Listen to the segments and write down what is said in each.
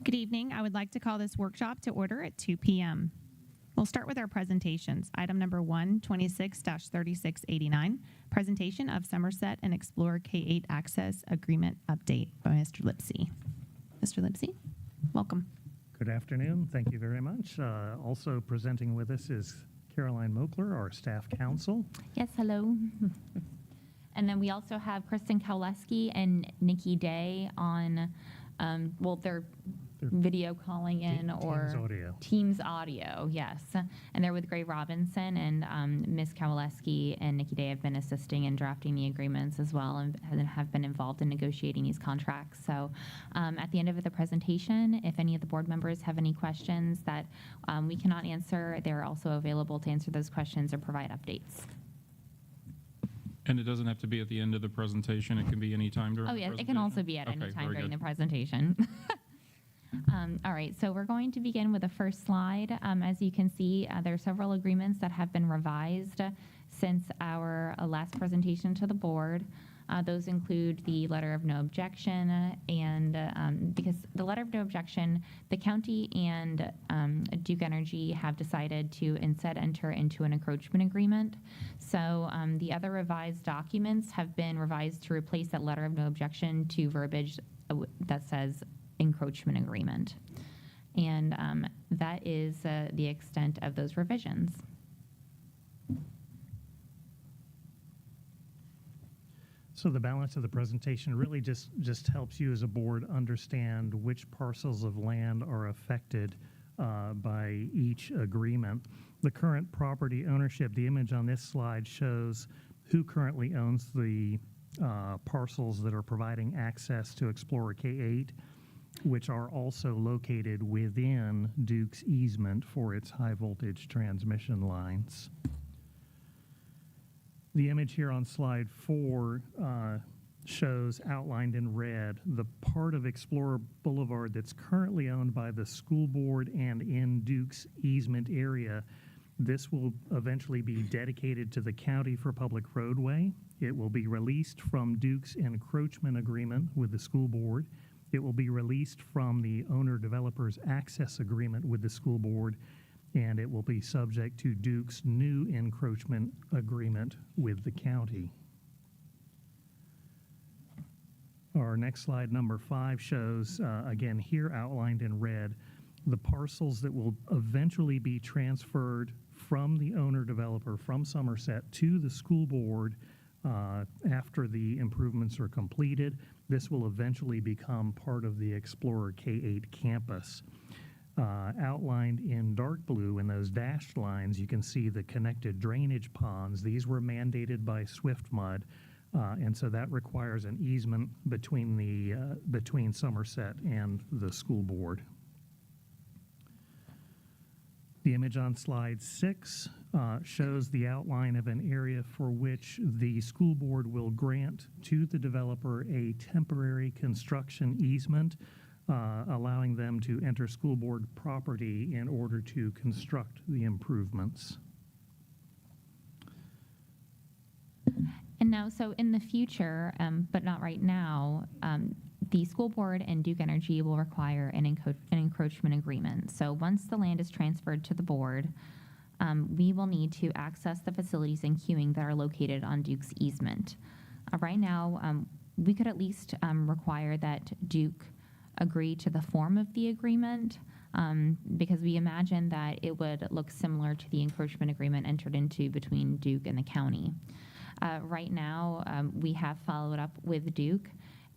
Good evening. I would like to call this workshop to order at 2 p.m. We'll start with our presentations. Item number 1, 26-3689, presentation of Somerset and Explorer K-8 Access Agreement Update by Mr. Lipsey. Mr. Lipsey, welcome. Good afternoon. Thank you very much. Also presenting with us is Caroline Mokler, our staff counsel. Yes, hello. And then we also have Kristen Kowaleski and Nikki Day on, they're video calling in or Teams audio, yes. And they're with Gray Robinson, and Ms. Kowaleski and Nikki Day have been assisting in drafting the agreements as well and have been involved in negotiating these contracts. So at the end of the presentation, if any of the board members have any questions that we cannot answer, they're also available to answer those questions or provide updates. And it doesn't have to be at the end of the presentation. It can be any time during the presentation? Oh, yes, it can also be at any time during the presentation. All right, so we're going to begin with the first slide. As you can see, there are several agreements that have been revised since our last presentation to the board. Those include the letter of no objection, and because the letter of no objection, the county and Duke Energy have decided to instead enter into an encroachment agreement. So the other revised documents have been revised to replace that letter of no objection to verbiage that says encroachment agreement. And that is the extent of those revisions. So the balance of the presentation really just helps you as a board understand which parcels of land are affected by each agreement. The current property ownership, the image on this slide shows who currently owns the parcels that are providing access to Explorer K-8, which are also located within Duke's easement for its high voltage transmission lines. The image here on slide 4 shows outlined in red the part of Explorer Boulevard that's currently owned by the school board and in Duke's easement area. This will eventually be dedicated to the county for public roadway. It will be released from Duke's encroachment agreement with the school board. It will be released from the owner-developer's access agreement with the school board, and it will be subject to Duke's new encroachment agreement with the county. Our next slide, number 5, shows, again here outlined in red, the parcels that will eventually be transferred from the owner-developer from Somerset to the school board after the improvements are completed. This will eventually become part of the Explorer K-8 campus. Outlined in dark blue in those dashed lines, you can see the connected drainage ponds. These were mandated by SwiftMud, and so that requires an easement between Somerset and the school board. The image on slide 6 shows the outline of an area for which the school board will grant to the developer a temporary construction easement, allowing them to enter school board property in order to construct the improvements. And now, so in the future, but not right now, the school board and Duke Energy will require an encroachment agreement. So once the land is transferred to the board, we will need to access the facilities and queuing that are located on Duke's easement. Right now, we could at least require that Duke agree to the form of the agreement, because we imagine that it would look similar to the encroachment agreement entered into between Duke and the county. Right now, we have followed up with Duke,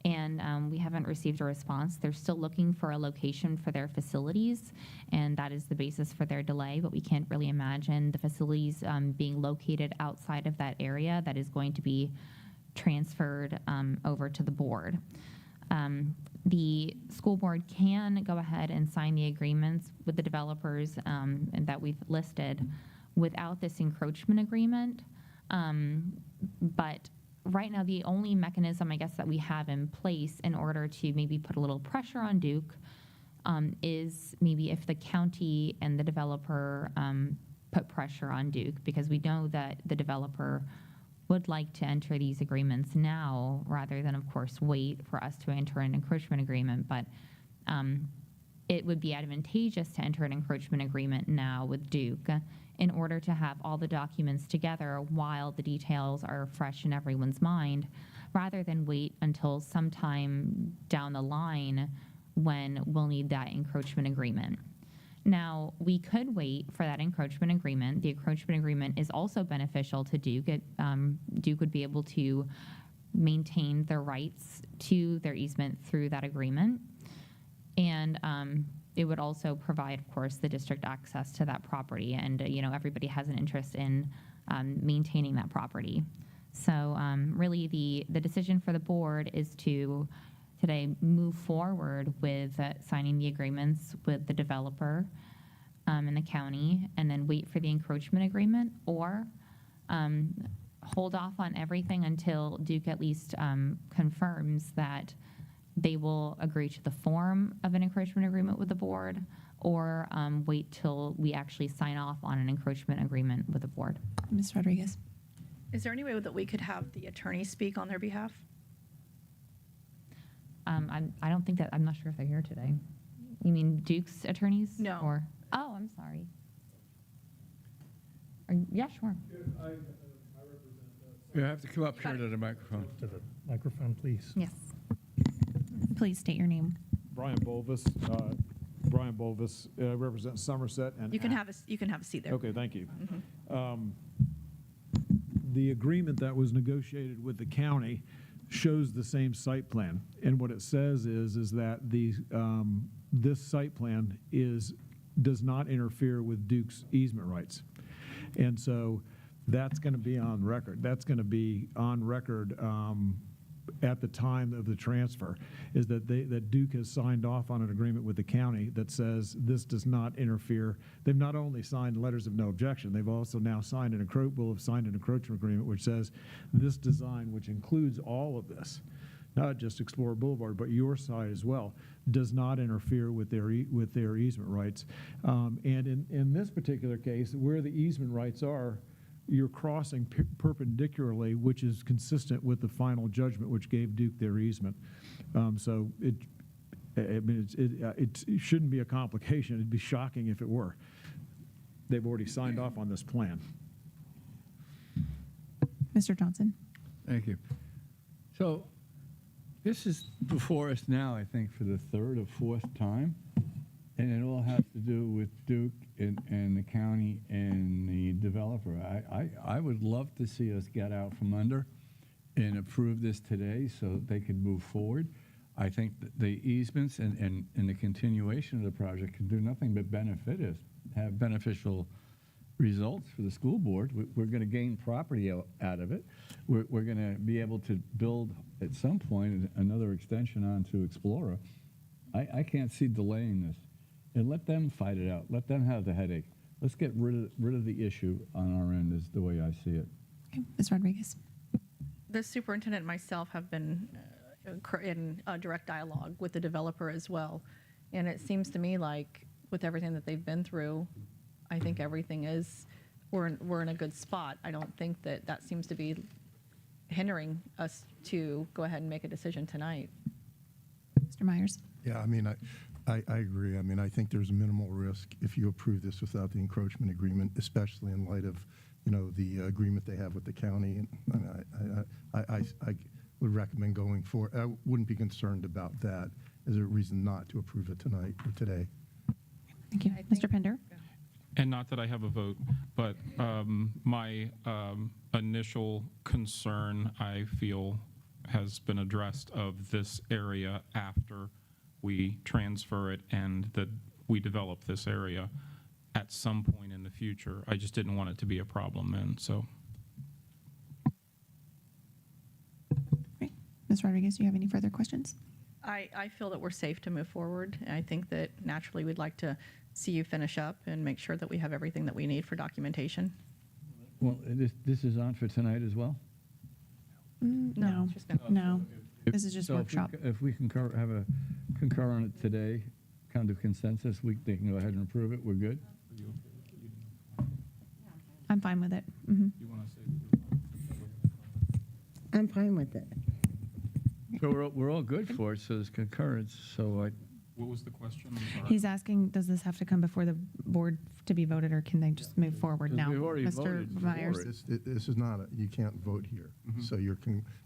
and we haven't received a response. They're still looking for a location for their facilities, and that is the basis for their delay, but we can't really imagine the facilities being located outside of that area that is going to be transferred over to the board. The school board can go ahead and sign the agreements with the developers that we've listed without this encroachment agreement, but right now, the only mechanism, I guess, that we have in place in order to maybe put a little pressure on Duke is maybe if the county and the developer put pressure on Duke, because we know that the developer would like to enter these agreements now rather than, of course, wait for us to enter an encroachment agreement. But it would be advantageous to enter an encroachment agreement now with Duke in order to have all the documents together while the details are fresh in everyone's mind, rather than wait until sometime down the line when we'll need that encroachment agreement. Now, we could wait for that encroachment agreement. The encroachment agreement is also beneficial to Duke. Duke would be able to maintain their rights to their easement through that agreement. And it would also provide, of course, the district access to that property. And, everybody has an interest in maintaining that property. So really the decision for the board is to today move forward with signing the agreements with the developer and the county, and then wait for the encroachment agreement, or hold off on everything until Duke at least confirms that they will agree to the form of an encroachment agreement with the board, or wait till we actually sign off on an encroachment agreement with the board. Ms. Rodriguez? Is there any way that we could have the attorney speak on their behalf? I don't think that, I'm not sure if they're here today. You mean Duke's attorneys? No. Or, oh, I'm sorry. Yeah, sure. You have to come up here to the microphone. To the microphone, please. Yes. Please state your name. Brian Bolvis. Brian Bolvis represents Somerset and. You can have a seat there. Okay, thank you. The agreement that was negotiated with the county shows the same site plan, and what it says is that this site plan does not interfere with Duke's easement rights, and so that's going to be on record. That's going to be on record at the time of the transfer, is that that Duke has signed off on an agreement with the county that says this does not interfere. They've not only signed letters of no objection, they've also now signed will have signed an encroachment agreement which says this design, which includes all of this, not just Explorer Boulevard, but your side as well, does not interfere with their easement rights. And in this particular case, where the easement rights are, you're crossing perpendicularly, which is consistent with the final judgment which gave Duke their easement. So it shouldn't be a complication. It'd be shocking if it were. They've already signed off on this plan. Mr. Johnson? Thank you. So this is before us now, I think, for the third or fourth time, and it all has to do with Duke and the county and the developer. I would love to see us get out from under and approve this today so that they can move forward. I think that the easements and the continuation of the project can do nothing but benefit us, have beneficial results for the school board. We're going to gain property out of it. We're going to be able to build at some point another extension onto Explorer. I can't see delaying this. And let them fight it out. Let them have the headache. Let's get rid of the issue on our end is the way I see it. Okay. Ms. Rodriguez? The superintendent and myself have been in direct dialogue with the developer as well. And it seems to me like with everything that they've been through, I think everything we're in a good spot. I don't think that seems to be hindering us to go ahead and make a decision tonight. Mr. Myers? Yeah, I mean, I agree. I mean, I think there's minimal risk if you approve this without the encroachment agreement, especially in light of, the agreement they have with the county. And I would recommend going for. I wouldn't be concerned about that as a reason not to approve it tonight or today. Thank you. Mr. Pender? And not that I have a vote, but my initial concern, I feel, has been addressed of this area after we transfer it and that we develop this area at some point in the future. I just didn't want it to be a problem then, so. Great. Ms. Rodriguez, do you have any further questions? I feel that we're safe to move forward. And I think that naturally we'd like to see you finish up and make sure that we have everything that we need for documentation. Well, this is on for tonight as well? No. it's just gonna- No. This is just So workshop. If we have a concur on it today, kind of consensus, they can go ahead and approve it. We're good? I'm fine with it. Mhm. You want to say? I'm fine with it. So we're all good for it, so there's concurrence. So What was the question? I'm sorry. He's asking, does this have to come before the board to be voted, or can they just move forward 'Cause now? we've already Mr. voted for Myers? it. This is not, you can't vote here. Mhm. So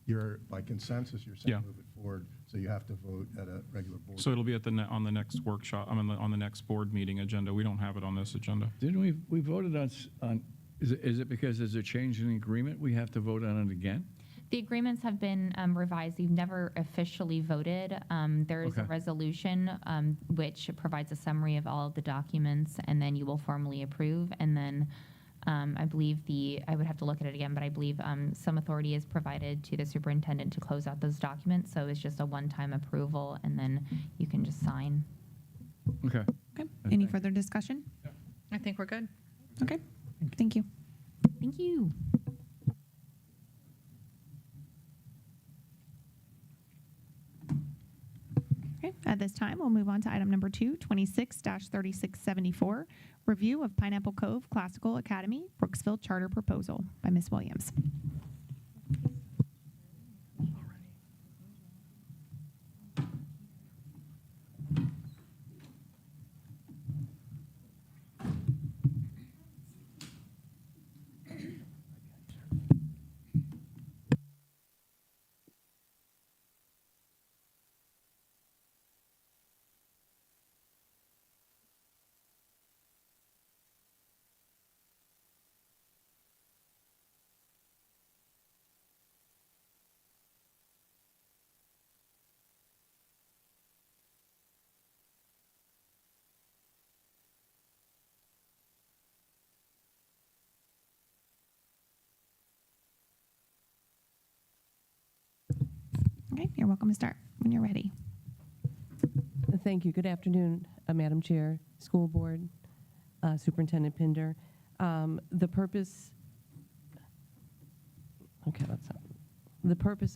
you're, by consensus, you're saying Yeah. move it forward, so you have to vote at a regular board. So it'll be at on the next workshop, on the next board meeting agenda. We don't have it on this agenda. Didn't we voted on, is it because there's a change in the agreement, we have to vote on it again? The agreements have been revised. You've never officially voted. There is a Okay. resolution which provides a summary of all of the documents, and then you will formally approve. And then I believe I would have to look at it again, but I believe some authority is provided to the superintendent to close out those documents. So it's just a one-time approval, and then you can just sign. Okay. Okay, any further discussion? I think we're good. Okay, thank you. Thank you. Okay, at this time, we'll move on to item number 2, 26-3674, review of Pineapple Cove Classical Academy, Brooksville Charter Proposal by Ms. Williams. Okay, you're welcome to start when you're ready. Thank you. Good afternoon, Madam Chair, School Board, Superintendent Pinder. The purpose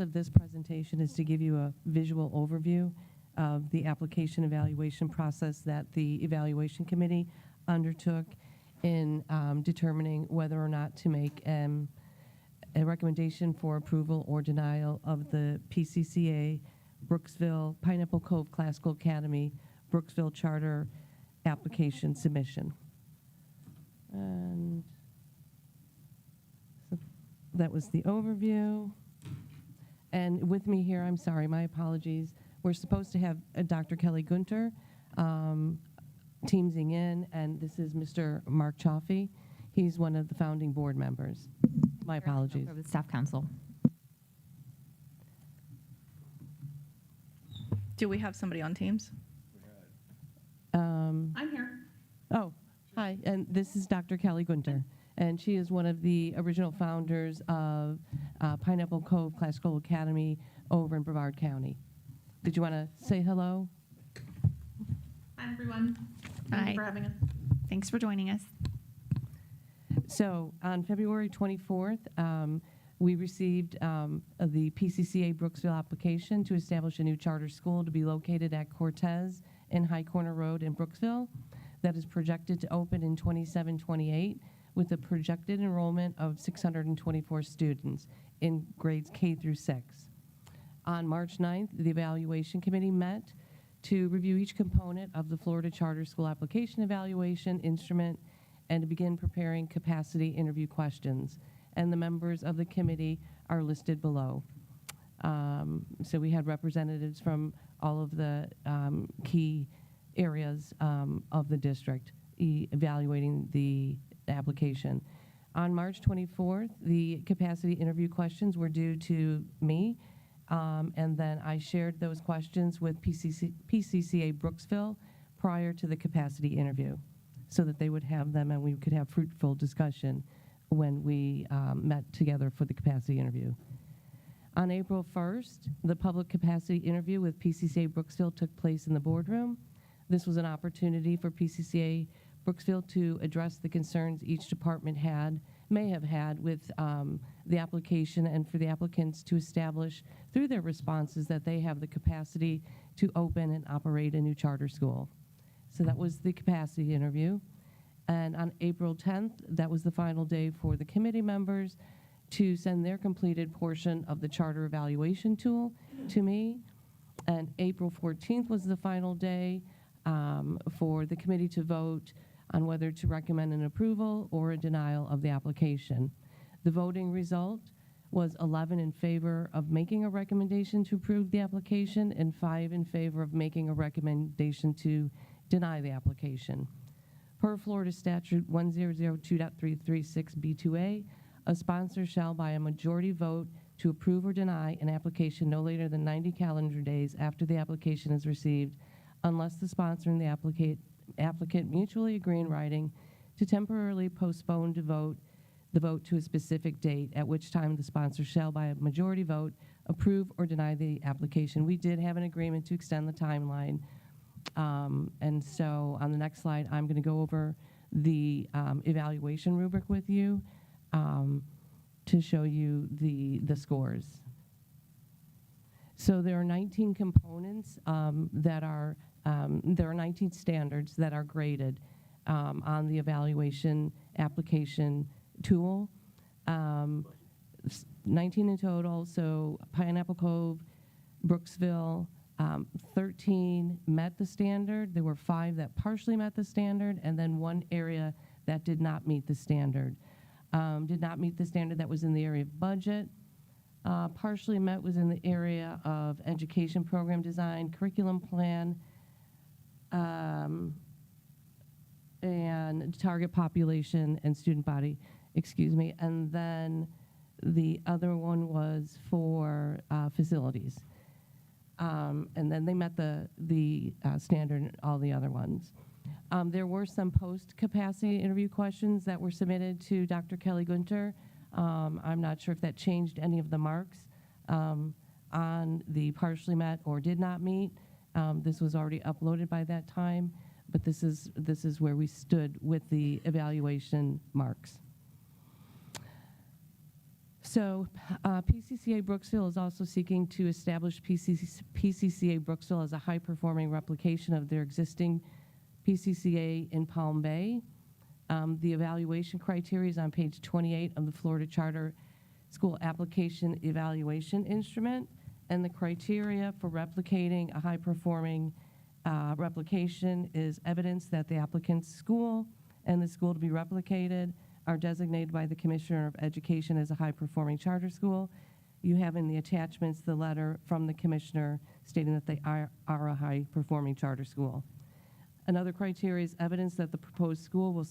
of this presentation is to give you a visual overview of the application evaluation process that the evaluation committee undertook in determining whether or not to make a recommendation for approval or denial of the PCCA Brooksville Pineapple Cove Classical Academy Brooksville Charter application submission. And so that was the overview. And with me here, I'm sorry, my apologies. We're supposed to have Dr. Kelly Gunter teamsing in, and this is Mr. Mark Chaffee. He's one of the founding board members. My apologies. Over the staff council. Do we have somebody on Teams? I'm here. Oh, hi, and this is Dr. Kelly Gunter, and she is one of the original founders of Pineapple Cove Classical Academy over in Brevard County. Did you want to say hello? Hi, everyone. Hi. Thank you for having us. Thanks for joining us. So on February 24th, we received the PCCA Brooksville application to establish a new charter school to be located at Cortez and High Corner Road in Brooksville that is projected to open in 27-28 with a projected enrollment of 624 students in grades K through 6. On March 9th, the evaluation committee met to review each component of the Florida Charter School application evaluation instrument and to begin preparing capacity interview questions. And the members of the committee are listed below. So we had representatives from all of the key areas of the district evaluating the application. On March 24th, the capacity interview questions were due to me, and then I shared those questions with PCCA Brooksville prior to the capacity interview so that they would have them and we could have fruitful discussion when we met together for the capacity interview. On April 1st, the public capacity interview with PCCA Brooksville took place in the boardroom. This was an opportunity for PCCA Brooksville to address the concerns each department may have had with the application, and for the applicants to establish through their responses that they have the capacity to open and operate a new charter school. So that was the capacity interview. And on April 10th, that was the final day for the committee members to send their completed portion of the charter evaluation tool to me. And April 14th was the final day for the committee to vote on whether to recommend an approval or a denial of the application. The voting result was 11 in favor of making a recommendation to approve the application and 5 in favor of making a recommendation to deny the application. Per Florida Statute 1002.336B2A, a sponsor shall, by a majority vote, to approve or deny an application no later than 90 calendar days after the application is received, unless the sponsor and the applicant mutually agree in writing to temporarily postpone the vote to a specific date, at which time the sponsor shall, by a majority vote, approve or deny the application. We did have an agreement to extend the timeline. And so on the next slide, I'm going to go over the evaluation rubric with you to show you the scores. So there are 19 components that are, there are 19 standards that are graded on the evaluation application tool. 19 in total, so Pineapple Cove, Brooksville, 13 met the standard. There were 5 that partially met the standard, and then 1 area that did not meet the standard. Did not meet the standard that was in the area of budget. Partially met was in the area of education program design, curriculum plan, and target population and student body, and then the other one was for facilities. And then they met the standard in all the other ones. There were some post-capacity interview questions that were submitted to Dr. Kelly Gunter. I'm not sure if that changed any of the marks on the partially met or did not meet. This was already uploaded by that time, but this is where we stood with the evaluation marks. So PCCA Brooksville is also seeking to establish PCCA Brooksville as a high-performing replication of their existing PCCA in Palm Bay. The evaluation criteria is on page 28 of the Florida Charter School Application Evaluation Instrument, and the criteria for replicating a high-performing replication is evidence that the applicant's school and the school to be replicated are designated by the Commissioner of Education as a high-performing charter school. You have in the attachments the letter from the Commissioner stating that they are a high-performing charter school. Another criteria is evidence that the proposed school will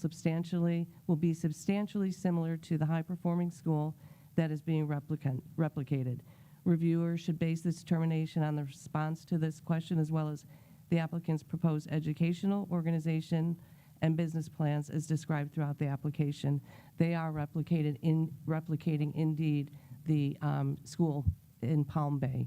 be substantially similar to the high-performing school that is being replicated. Reviewers should base this determination on the response to this question as well as the applicant's proposed educational, organization, and business plans as described throughout the application. They are replicating indeed the school in Palm Bay.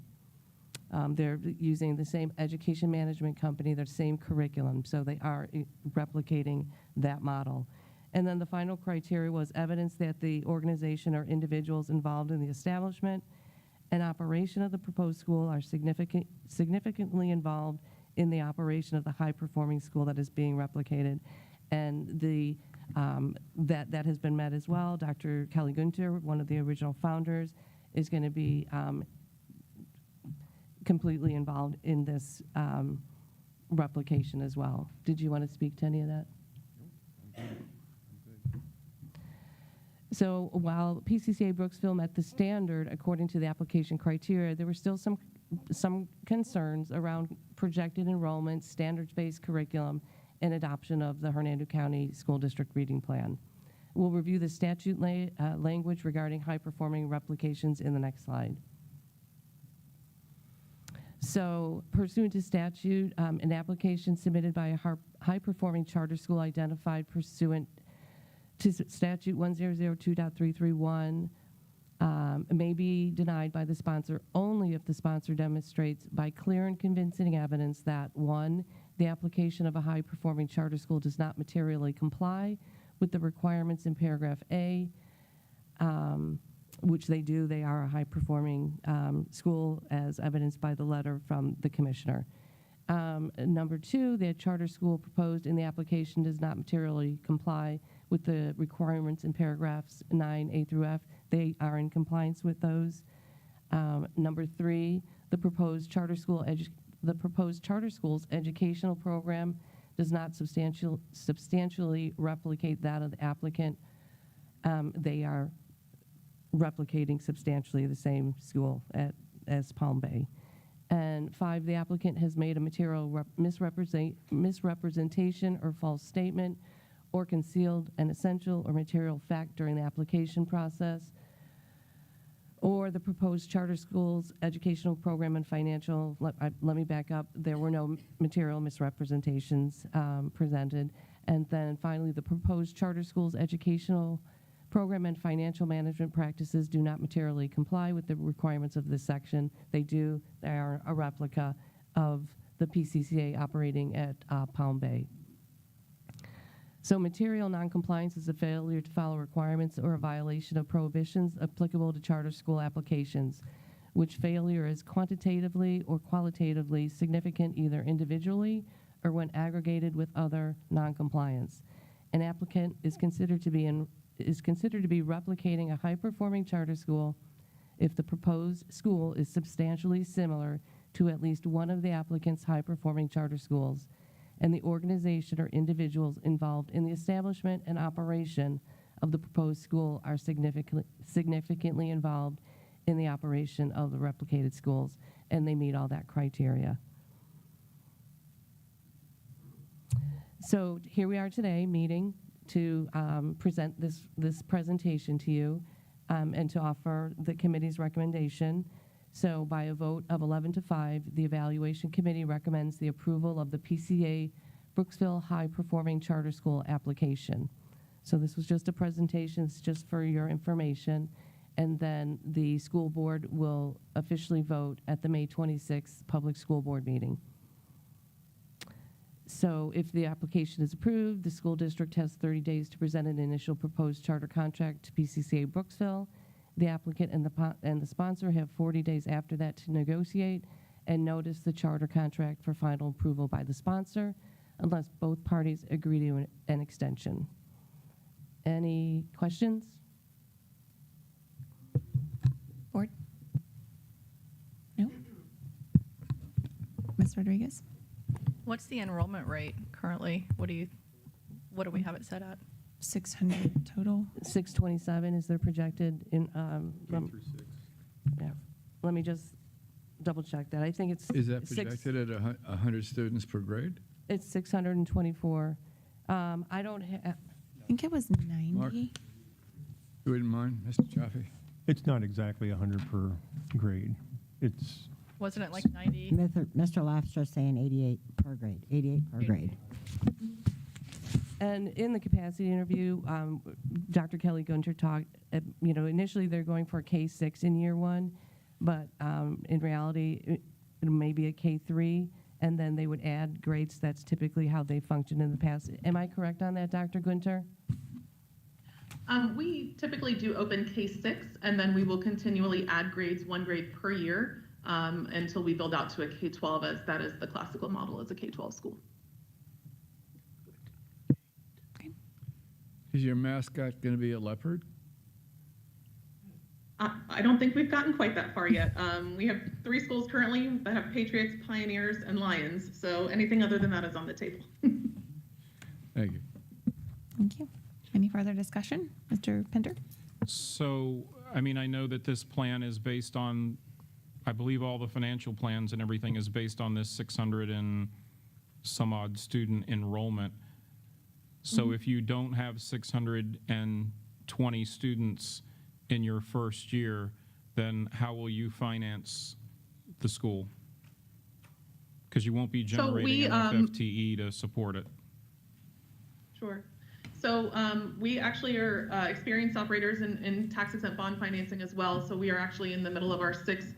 They're using the same education management company, their same curriculum, so they are replicating that model. And then the final criteria was evidence that the organization or individuals involved in the establishment and operation of the proposed school are significantly involved in the operation of the high-performing school that is being replicated. And that has been met as well. Dr. Kelly Gunter, one of the original founders, is going to be completely involved in this replication as well. Did you want to speak to any of that? So while PCCA Brooksville met the standard according to the application criteria, there were still some concerns around projected enrollment, standards-based curriculum, and adoption of the Hernando County School District Reading Plan. We'll review the statute language regarding high-performing replications in the next slide. So pursuant to statute, an application submitted by a high-performing charter school identified pursuant to statute 1002.331 may be denied by the sponsor only if the sponsor demonstrates by clear and convincing evidence that, 1, the application of a high-performing charter school does not materially comply with the requirements in paragraph A, which they do. They are a high-performing school as evidenced by the letter from the commissioner. Number 2, the charter school proposed in the application does not materially comply with the requirements in paragraphs 9A through F. They are in compliance with those. Number 3, The proposed charter school's educational program does not substantially replicate that of the applicant. They are replicating substantially the same school as Palm Bay. And 5, the applicant has made a material misrepresentation or false statement or concealed an essential or material fact during the application process, or the proposed charter school's educational program and financial, let me back up, there were no material misrepresentations presented. And then finally, the proposed charter school's educational program and financial management practices do not materially comply with the requirements of this section. They are a replica of the PCCA operating at Palm Bay. So material noncompliance is a failure to follow requirements or a violation of prohibitions applicable to charter school applications, which failure is quantitatively or qualitatively significant either individually or when aggregated with other noncompliance. An applicant is considered to be replicating a high-performing charter school if the proposed school is substantially similar to at least one of the applicant's high-performing charter schools, and the organization or individuals involved in the establishment and operation of the proposed school are significantly involved in the operation of the replicated schools, and they meet all that criteria. So here we are today, meeting to present this presentation to you and to offer the committee's recommendation. So by a vote of 11 to 5, the evaluation committee recommends the approval of the PCA Brooksville High Performing Charter School application. So this was just a presentation, it's just for your information. And then the school board will officially vote at the May 26th public school board meeting. So if the application is approved, the school district has 30 days to present an initial proposed charter contract to PCCA Brooksville. The applicant and the sponsor have 40 days after that to negotiate and notice the charter contract for final approval by the sponsor, unless both parties agree to an extension. Any questions? Board? No? Ms. Rodriguez? What's the enrollment rate currently? What do we have it set at? 600 total. 627 is their projected in, yeah. Let me just double check that. I think it's. Is that projected at 100 students per grade? It's 624. I don't have. I think it was 90. Mark? You wouldn't mind, Mr. Chaffee? It's not exactly 100 per grade. It's Wasn't it like 90? Mr. Lobster saying 88 per grade, 88 per grade. And in the capacity interview, Dr. Kelly Gunter talked, initially they're going for a K6 in year 1, but in reality, it may be a K3, and then they would add grades. That's typically how they functioned in the past. Am I correct on that, Dr. Gunter? We typically do open K6, and then we will continually add grades, 1 grade per year, until we build out to a K12, as that is the classical model as a K12 school. Is your mascot going to be a leopard? I don't think we've gotten quite that far yet. We have 3 schools currently that have Patriots, Pioneers, and Lions, so anything other than that is on the table. Thank you. Thank you. Any further discussion? Mr. Pender? So, I mean, I know that this plan is based on, I believe all the financial plans and everything is based on this 600 and some odd student enrollment. So if you don't have 620 students in your first year, then how will you finance the school? Because you won't be generating enough FTE to support it. Sure. So we actually are experienced operators in tax-exempt bond financing as well. So we are actually in the middle of our 6th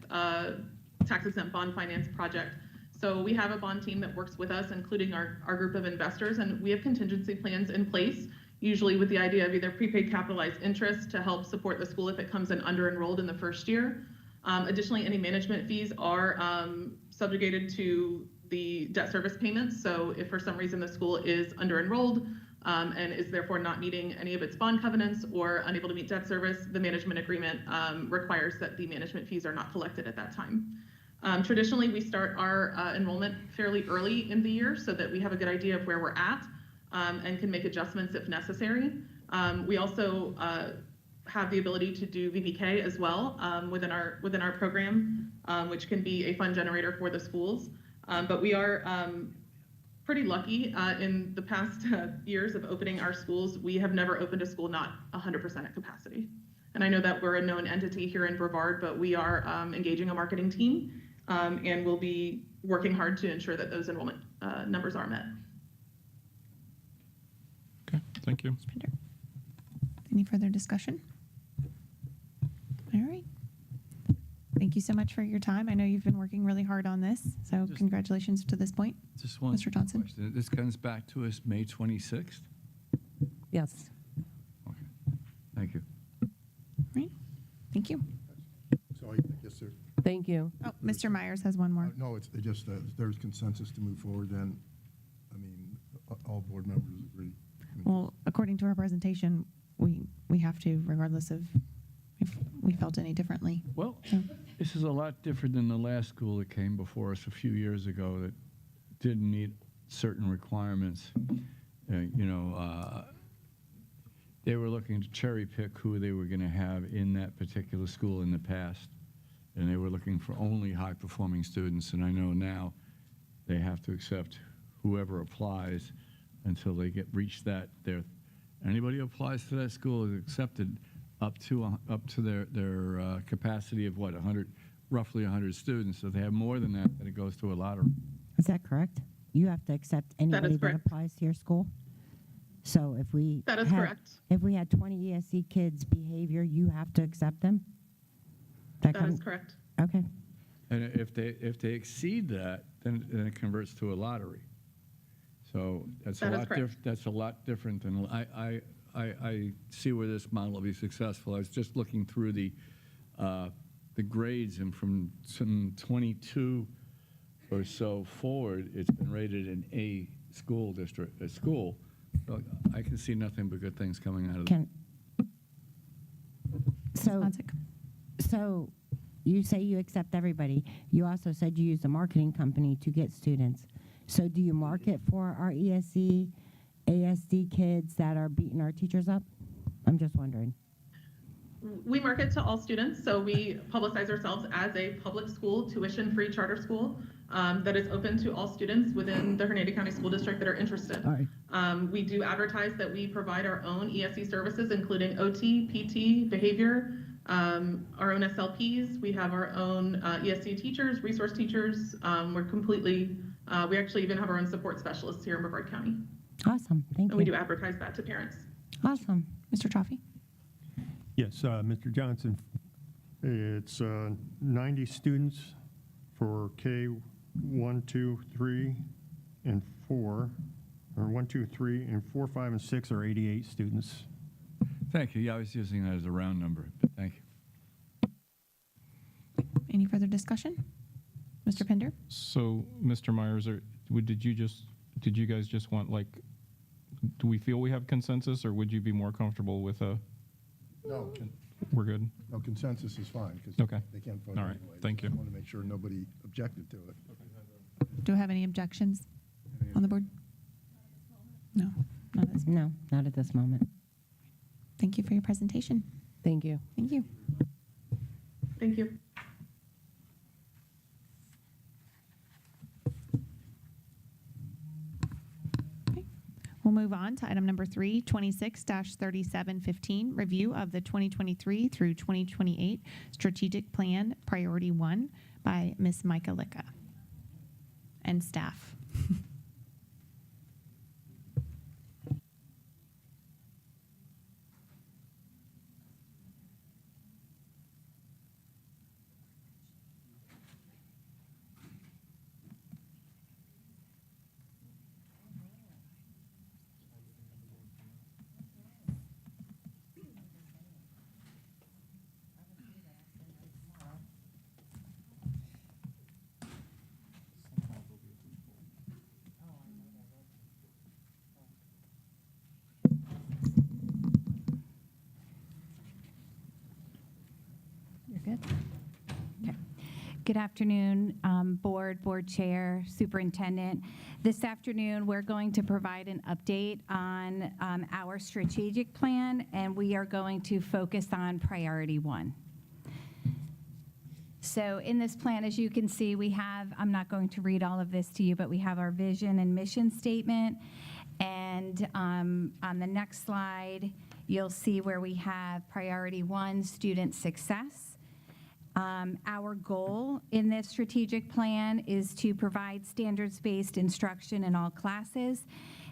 tax-exempt bond finance project. So we have a bond team that works with us, including our group of investors, and we have contingency plans in place, usually with the idea of either prepaid capitalized interest to help support the school if it comes in under-enrolled in the first year. Additionally, any management fees are subjugated to the debt service payments. So if for some reason the school is under-enrolled and is therefore not meeting any of its bond covenants or unable to meet debt service, the management agreement requires that the management fees are not collected at that time. Traditionally, we start our enrollment fairly early in the year so that we have a good idea of where we're at and can make adjustments if necessary. We also have the ability to do VPK as well within our program, which can be a fund generator for the schools. But we are pretty lucky in the past years of opening our schools. We have never opened a school not 100% at capacity. And I know that we're a known entity here in Brevard, but we are engaging a marketing team and we'll be working hard to ensure that those enrollment numbers are met. Okay, thank you. Ms. Pender. Any further discussion? All right. Thank you so much for your time. I know you've been working really hard on this, so Just- congratulations to this point. Just one Mr. Johnson? question. This comes back to us May 26th? Yes. Okay. Thank you. Right. Thank you. So yes, sir. Thank you. Oh, Mr. Myers has one more. No, it's just, there's consensus to move forward, then, I mean, all board members agree. I mean, Well, according to our presentation, we have to, regardless of if we felt any differently. Well, So- this is a lot different than the last school that came before us a few years ago that didn't meet certain requirements. They were looking to cherry pick who they were going to have in that particular school in the past, and they were looking for only high-performing students. And I know now they have to accept whoever applies until they reach that. Anybody who applies to that school is accepted up to their capacity of what, roughly 100 students. So if they have more than that, then it goes to a lottery. Is that correct? You have to accept anybody that correct. applies to your school? So if we That is had- correct. If we had 20 ESC kids' behavior, you have to accept them? That is correct. Okay. And if they exceed that, then it converts to a lottery. So that's That a is lot correct. That's a lot different than I see where this model will be successful. I was just looking through the grades, and from some 22 or so forward, it's been rated an A school district, a school. So I can see nothing but good things coming out of it. Can, so, Sponsic. so you say you accept everybody. You also said you use a marketing company to get students. So do you market for our ESC, ASD kids that are beating our teachers up? I'm just wondering. We market to all students, so we publicize ourselves as a public school, tuition-free charter school that is open to all students within the Hernando County School District that are interested. All right. We do advertise that we provide our own ESC services, including OT, PT, behavior, our own SLPs. We have our own ESC teachers, resource teachers. We actually even have our own support specialists here in Brevard County. Awesome. Thank And we do you. advertise that to parents. Awesome. Mr. Chaffee? Yes, Mr. Johnson, it's 90 students for K1, 2, 3, and 4, or 1, 2, 3, and 4, 5, and 6 are 88 students. Thank you. Yeah, I was using that as a round number, but thank you. Any further discussion? Mr. Pender? So, Mr. Myers, did you guys just want, like, do we feel we have consensus, or would you be more comfortable with No, we're good? no, consensus is fine, because Okay. they can't vote All right, anyway. thank you. I want to make sure nobody objected to it. Do we have any objections on the board? No. Not at this- No, not at this moment. Thank you for your presentation. Thank you. Thank you. Thank you. We'll move on to item number 3, 26-3715, review of the 2023 through 2028 Strategic Plan Priority 1 by Ms. Micah Licka and staff. You're good. Okay. Good afternoon, board chair, superintendent. This afternoon, we're going to provide an update on our strategic plan, and we are going to focus on priority one. So in this plan, as you can see, we have, I'm not going to read all of this to you, but we have our vision and mission statement. And on the next slide, you'll see where we have priority one, student success. Our goal in this strategic plan is to provide standards-based instruction in all classes,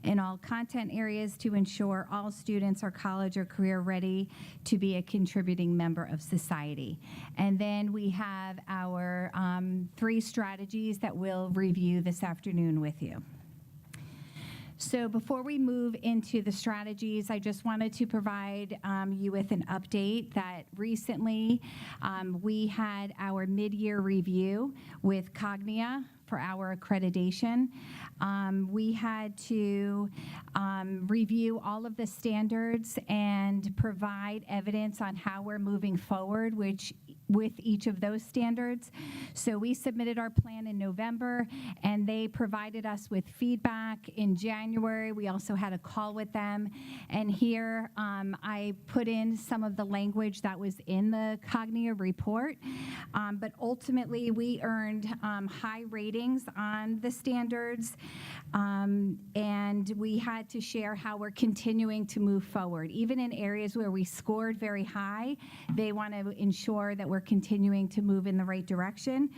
in all content areas to ensure all students are college or career ready to be a contributing member of society. And then we have our 3 strategies that we'll review this afternoon with you. So before we move into the strategies, I just wanted to provide you with an update that recently we had our mid-year review with Cognia for our accreditation. We had to review all of the standards and provide evidence on how we're moving forward, with each of those standards. So we submitted our plan in November, and they provided us with feedback in January. We also had a call with them. And here I put in some of the language that was in the Cognia report. But ultimately, we earned high ratings on the standards, and we had to share how we're continuing to move forward. Even in areas where we scored very high, they want to ensure that we're continuing to move in the right direction.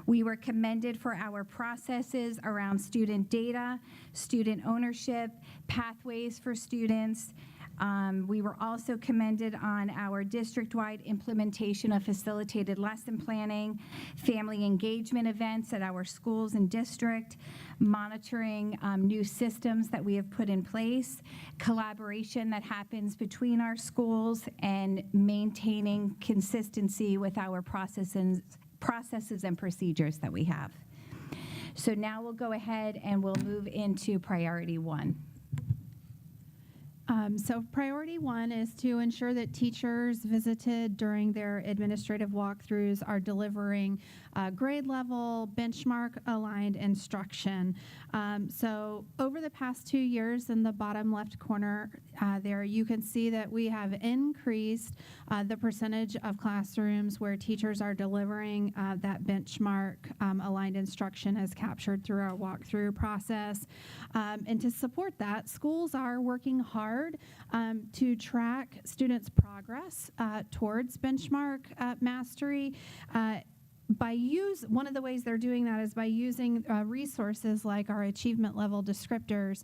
We were commended for our processes around student data, student ownership, pathways for students. We were also commended on our district-wide implementation of facilitated lesson planning, family engagement events at our schools and district, monitoring new systems that we have put in place, collaboration that happens between our schools, and maintaining consistency with our processes and procedures that we have. So now we'll go ahead and we'll move into priority one. So priority one is to ensure that teachers visited during their administrative walkthroughs are delivering grade level, benchmark aligned instruction. So over the past 2 years, in the bottom left corner there, you can see that we have increased the percentage of classrooms where teachers are delivering that benchmark aligned instruction as captured through our walkthrough process. And to support that, schools are working hard to track students' progress towards benchmark mastery. One of the ways they're doing that is by using resources like our achievement level descriptors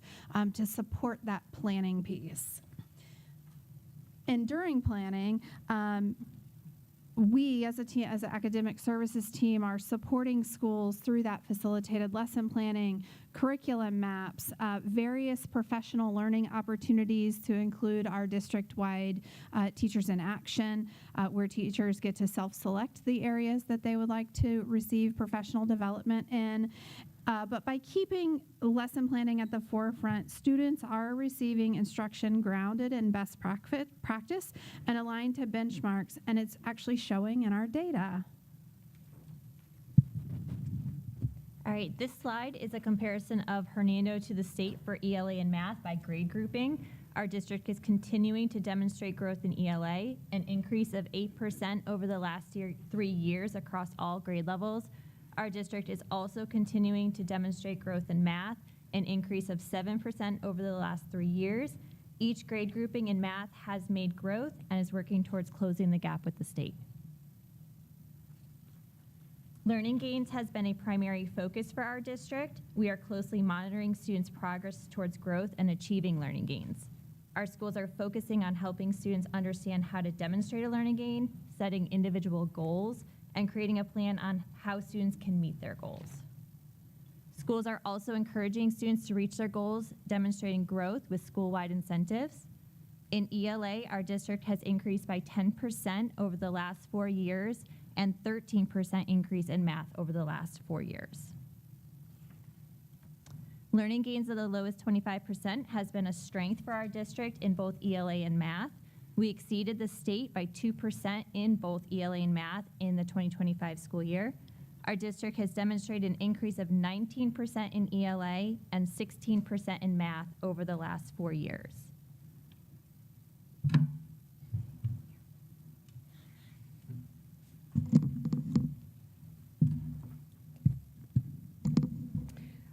to support that planning piece. And during planning, we as an academic services team are supporting schools through that facilitated lesson planning, curriculum maps, various professional learning opportunities to include our district-wide Teachers in Action, where teachers get to self-select the areas that they would like to receive professional development in. But by keeping lesson planning at the forefront, students are receiving instruction grounded in best practice and aligned to benchmarks, and it's actually showing in our data. All right, this slide is a comparison of Hernando to the state for ELA and math by grade grouping. Our district is continuing to demonstrate growth in ELA, an increase of 8% over the last 3 years across all grade levels. Our district is also continuing to demonstrate growth in math, an increase of 7% over the last 3 years. Each grade grouping in math has made growth and is working towards closing the gap with the state. Learning gains has been a primary focus for our district. We are closely monitoring students' progress towards growth and achieving learning gains. Our schools are focusing on helping students understand how to demonstrate a learning gain, setting individual goals, and creating a plan on how students can meet their goals. Schools are also encouraging students to reach their goals, demonstrating growth with school-wide incentives. In ELA, our district has increased by 10% over the last 4 years and 13% increase in math over the last 4 years. Learning gains of the lowest 25% has been a strength for our district in both ELA and math. We exceeded the state by 2% in both ELA and math in the 2025 school year. Our district has demonstrated an increase of 19% in ELA and 16% in math over the last 4 years.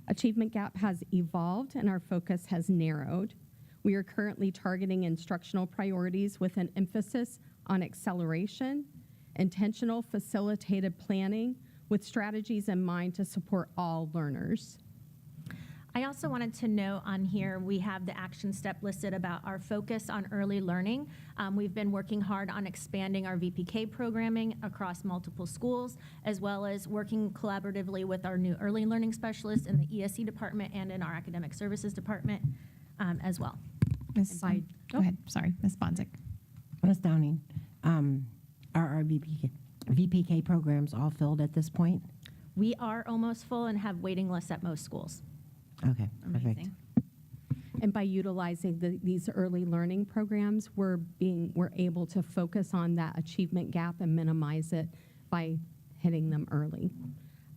Achievement gap has evolved and our focus has narrowed. We are currently targeting instructional priorities with an emphasis on acceleration, intentional facilitated planning with strategies in mind to support all learners. I also wanted to note on here, we have the action step listed about our focus on early learning. We've been working hard on expanding our VPK programming across multiple schools, as well as working collaboratively with our new early learning specialists in the ESE department and in our academic services department as well. Go ahead, sorry, Ms. Bonzik. Ms. Downing, are our VPK programs all filled at this point? We are almost full and have waiting lists at most schools. Okay, perfect. Amazing. And by utilizing these early learning programs, we're able to focus on that achievement gap and minimize it by hitting them early.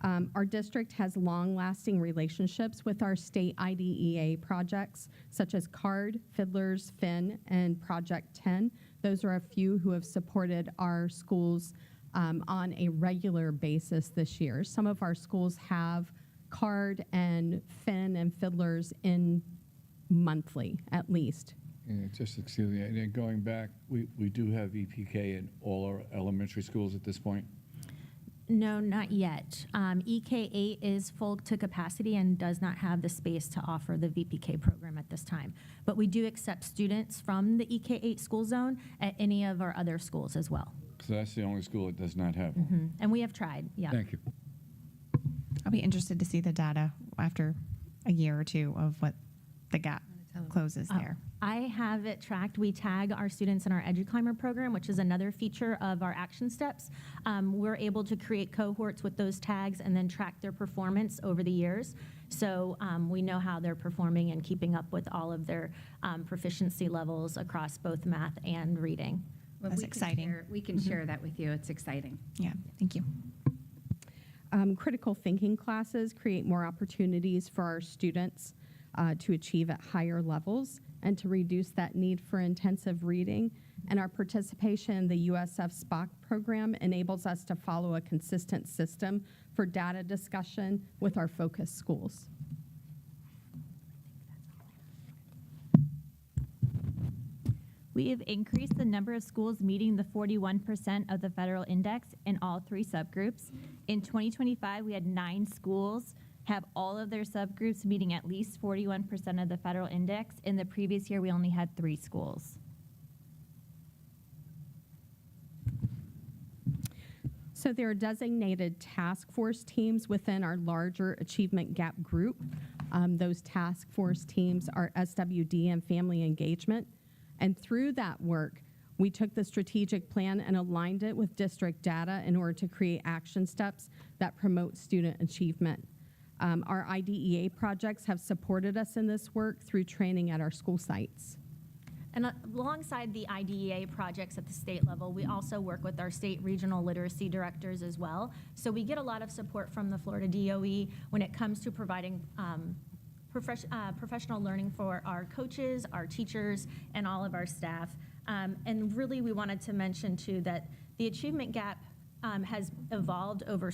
Our district has long-lasting relationships with our state IDEA projects, such as CARD, Fiddlers, Fin, and Project 10. Those are a few who have supported our schools on a regular basis this year. Some of our schools have CARD and Fin and Fiddlers in monthly, at least. Yeah, just excuse me, and going back, we do have EPK in all our elementary schools at this point? No, not yet. EK8 is full to capacity and does not have the space to offer the VPK program at this time. But we do accept students from the EK8 school zone at any of our other schools as well. So that's the only school that does not have one. And we have tried, yeah. Thank you. I'll be interested to see the data after a year or two of what the gap closes there. I have it tracked. We tag our students in our EduClimber program, which is another feature of our action steps. We're able to create cohorts with those tags and then track their performance over the years. So we know how they're performing and keeping up with all of their proficiency levels across both math and reading. Well, That's exciting. We can share that with you. It's exciting. Yeah, thank you. Critical thinking classes create more opportunities for our students to achieve at higher levels and to reduce that need for intensive reading. And our participation in the USF SPOC program enables us to follow a consistent system for data discussion with our focus schools. We have increased the number of schools meeting the 41% of the federal index in all 3 subgroups. In 2025, we had 9 schools have all of their subgroups meeting at least 41% of the federal index. In the previous year, we only had 3 schools. So there are designated task force teams within our larger achievement gap group. Those task force teams are SWD and family engagement. And through that work, we took the strategic plan and aligned it with district data in order to create action steps that promote student achievement. Our IDEA projects have supported us in this work through training at our school sites. And alongside the IDEA projects at the state level, we also work with our state regional literacy directors as well. So we get a lot of support from the Florida DOE when it comes to providing professional learning for our coaches, our teachers, and all of our staff. And really, we wanted to mention too that the achievement gap has evolved over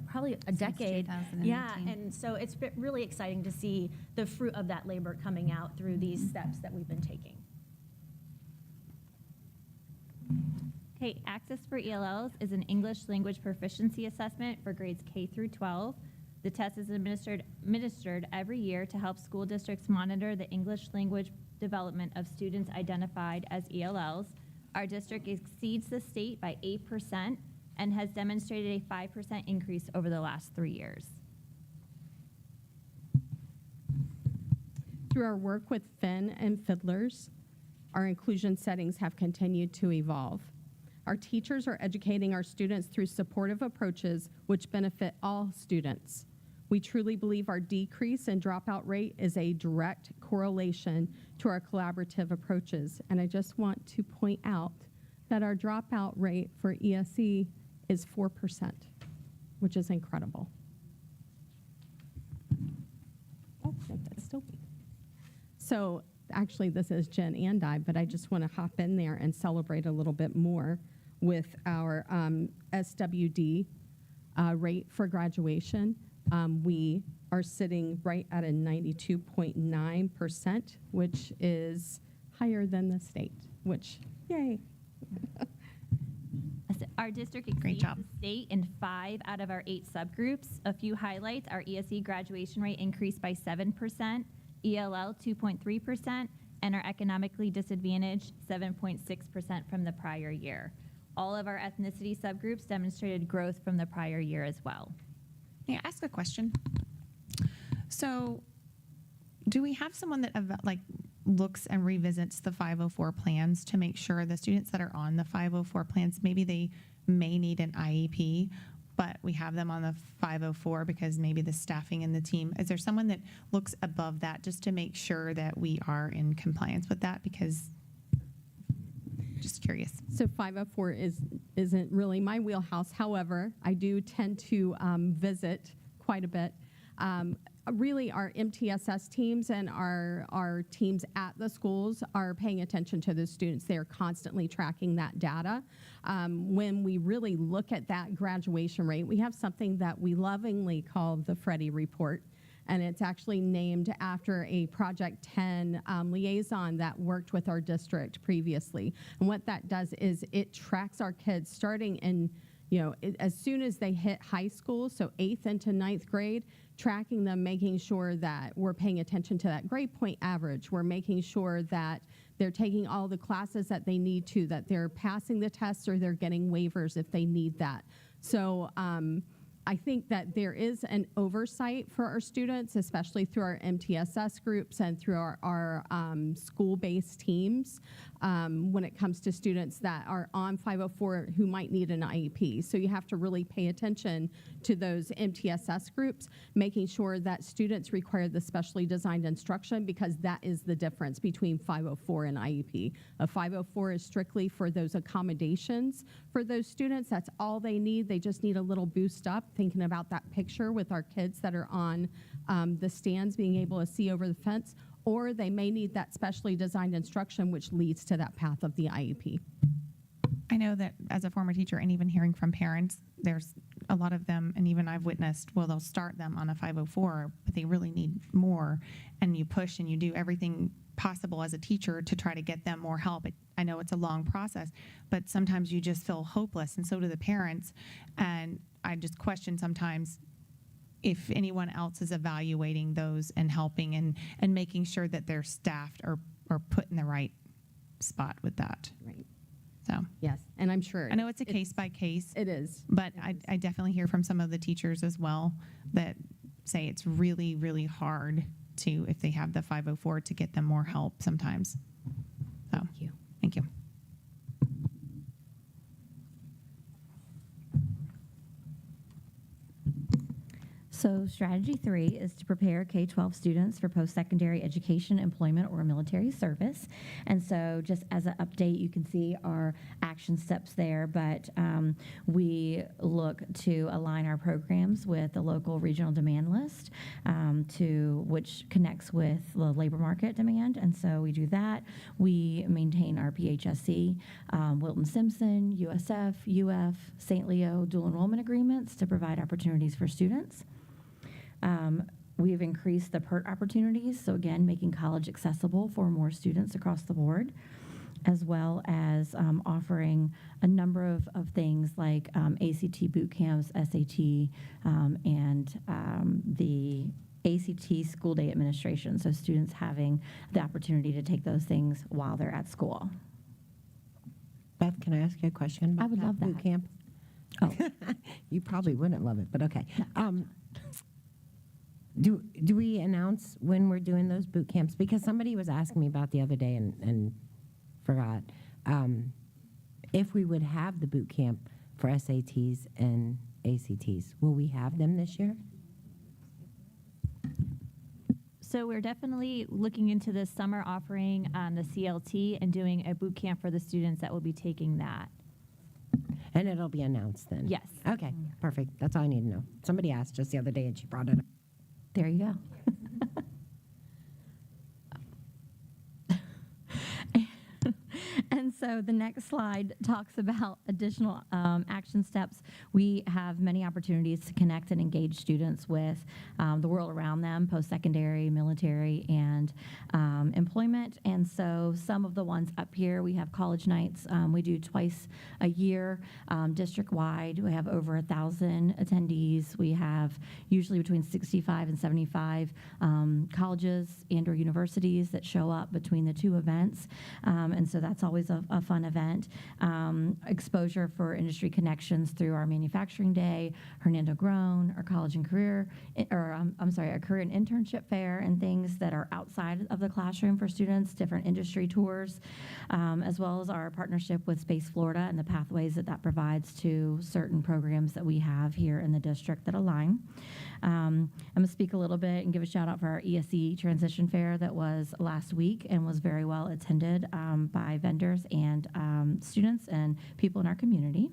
probably a decade. 2019. Yeah, and so it's been really exciting to see the fruit of that labor coming out through these steps that we've been taking. Okay, Access for ELLs is an English language proficiency assessment for grades K through 12. The test is administered every year to help school districts monitor the English language development of students identified as ELLs. Our district exceeds the state by 8% and has demonstrated a 5% increase over the last 3 years. Through our work with Fin and Fiddlers, our inclusion settings have continued to evolve. Our teachers are educating our students through supportive approaches which benefit all students. We truly believe our decrease in dropout rate is a direct correlation to our collaborative approaches. And I just want to point out that our dropout rate for ESE is 4%. which is incredible. Oh, no, that's still me. So actually, this is Jen and I, but I just want to hop in there and celebrate a little bit more with our SWD rate for graduation. We are sitting right at a 92.9%, which is higher than the state, which, yay. Our district Great exceeds job. the state in 5 out of our 8 subgroups. A few highlights: our ESE graduation rate increased by 7%, ELL 2.3%, and our economically disadvantaged 7.6% from the prior year. All of our ethnicity subgroups demonstrated growth from the prior year as well. May I ask a question? So, do we have someone that looks and revisits the 504 plans to make sure the students that are on the 504 plans, maybe they may need an IEP, but we have them on the 504 because maybe the staffing and the team, is there someone that looks above that just to make sure that we are in compliance with that? Because just curious. So 504 isn't really my wheelhouse. However, I do tend to visit quite a bit. Really, our MTSS teams and our teams at the schools are paying attention to the students. They are constantly tracking that data. When we really look at that graduation rate, we have something that we lovingly call the Freddie Report. And it's actually named after a Project 10 liaison that worked with our district previously. And what that does is it tracks our kids starting in, as soon as they hit high school, so 8th into 9th grade, tracking them, making sure that we're paying attention to that grade point average. We're making sure that they're taking all the classes that they need to, that they're passing the tests or they're getting waivers if they need that. So I think that there is an oversight for our students, especially through our MTSS groups and through our school-based teams when it comes to students that are on 504 who might need an IEP. So you have to really pay attention to those MTSS groups, making sure that students require the specially designed instruction, because that is the difference between 504 and IEP. A 504 is strictly for those accommodations for those students. That's all they need. They just need a little boost up, thinking about that picture with our kids that are on the stands being able to see over the fence, or they may need that specially designed instruction, which leads to that path of the IEP. I know that as a former teacher and even hearing from parents, there's a lot of them, and even I've witnessed, well, they'll start them on a 504, but they really need more, and you push and you do everything possible as a teacher to try to get them more help. I know it's a long process, but sometimes you just feel hopeless, and so do the parents, and I just question sometimes if anyone else is evaluating those and helping and making sure that they're staffed or put in the right spot with that. Right. So, Yes, and I'm sure. I know it's a case by case. It is. But I definitely hear from some of the teachers as well that say it's really, really hard to, if they have the 504, to get them more help sometimes. So, Thank you. thank you. So strategy 3 is to prepare K-12 students for post-secondary education, employment, or military service. And so just as an update, you can see our action steps there, but we look to align our programs with the local regional demand list, which connects with the labor market demand. And so we do that. We maintain our PHSC, Wilton Simpson, USF, UF, St. Leo dual enrollment agreements to provide opportunities for students. We've increased the PERT opportunities, so again, making college accessible for more students across the board, as well as offering a number of things like ACT boot camps, SAT, and the ACT school day administration, so students having the opportunity to take those things while they're at school. Beth, can I ask you a question about I would love boot that. camp? Oh. You probably wouldn't love it, but okay. Do we announce when we're doing those boot camps? Because somebody was asking me about the other day and forgot. If we would have the boot camp for SATs and ACTs, will we have them this year? So we're definitely looking into this summer offering the CLT and doing a boot camp for the students that will be taking that. And it'll be announced then? Yes. Okay, perfect. That's all I need to know. Somebody asked just the other day and she brought it up. There you go. And so the next slide talks about additional action steps. We have many opportunities to connect and engage students with the world around them, post-secondary, military, and employment. And so some of the ones up here, we have college nights. We do twice a year, district-wide. We have over 1,000 attendees. We have usually between 65 and 75 colleges and or universities that show up between the two events. And so that's always a fun event. Exposure for industry connections through our manufacturing day, Hernando Grown, our college and career, our career and internship fair, and things that are outside of the classroom for students, different industry tours, as well as our partnership with Space Florida and the pathways that provides to certain programs that we have here in the district that align. I'm going to speak a little bit and give a shout out for our ESE transition fair that was last week and was very well attended by vendors and students and people in our community.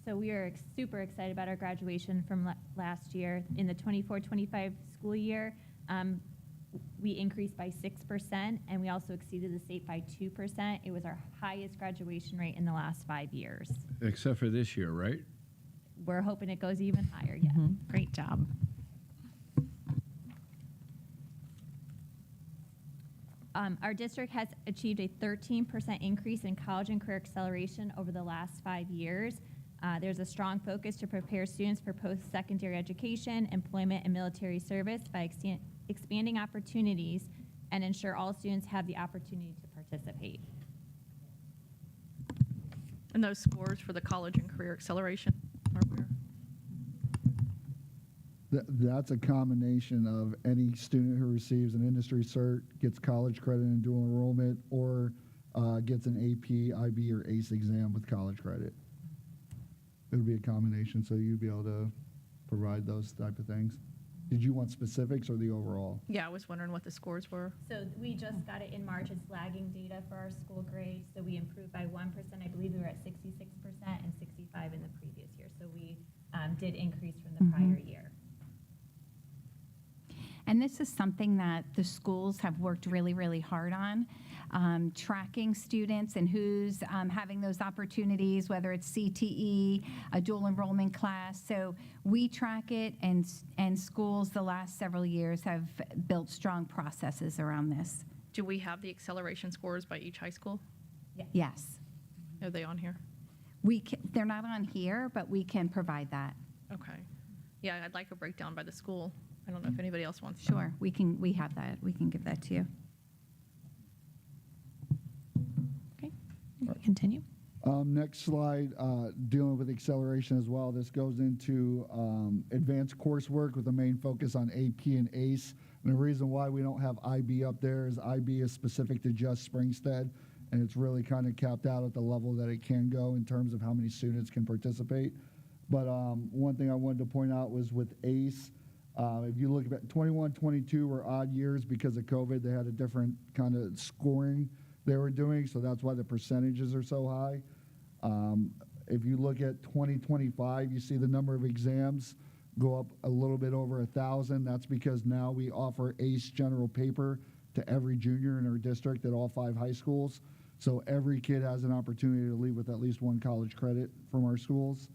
So we are super excited about our graduation from last year. In the 24-25 school year, we increased by 6%, and we also exceeded the state by 2%. It was our highest graduation rate in the last 5 years. Except for this year, right? We're hoping it goes even higher, yes. Great job. Our district has achieved a 13% increase in college and career acceleration over the last 5 years. There's a strong focus to prepare students for post-secondary education, employment, and military service by expanding opportunities and ensure all students have the opportunity to participate. And those scores for the college and career acceleration are where? That's a combination of any student who receives an industry cert, gets college credit in dual enrollment, or gets an AP, IB, or ACE exam with college credit. It would be a combination, so you'd be able to provide those type of things. Did you want specifics or the overall? Yeah, I was wondering what the scores were. So we just got it in March. It's lagging data for our school grades. So we improved by 1%. I believe we were at 66% and 65 in the previous year. So we did increase from the prior year. And this is something that the schools have worked really, really hard on, tracking students and who's having those opportunities, whether it's CTE, a dual enrollment class. So we track it, and schools the last several years have built strong processes around this. Do we have the acceleration scores by each high school? Yes. Are they on here? They're not on here, but we can provide that. Okay. Yeah, I'd like a breakdown by the school. I don't know if anybody else wants. Sure, we have that. We can give that to you. Okay, continue. Next slide, dealing with acceleration as well. This goes into advanced coursework with a main focus on AP and ACE. And the reason why we don't have IB up there is IB is specific to just Springstead, and it's really kind of capped out at the level that it can go in terms of how many students can participate. But one thing I wanted to point out was with ACE, if you look at 21, 22 were odd years because of COVID. They had a different kind of scoring they were doing, so that's why the percentages are so high. If you look at 2025, you see the number of exams go up a little bit over 1,000. That's because now we offer ACE general paper to every junior in our district at all 5 high schools. So every kid has an opportunity to leave with at least 1 college credit from our schools.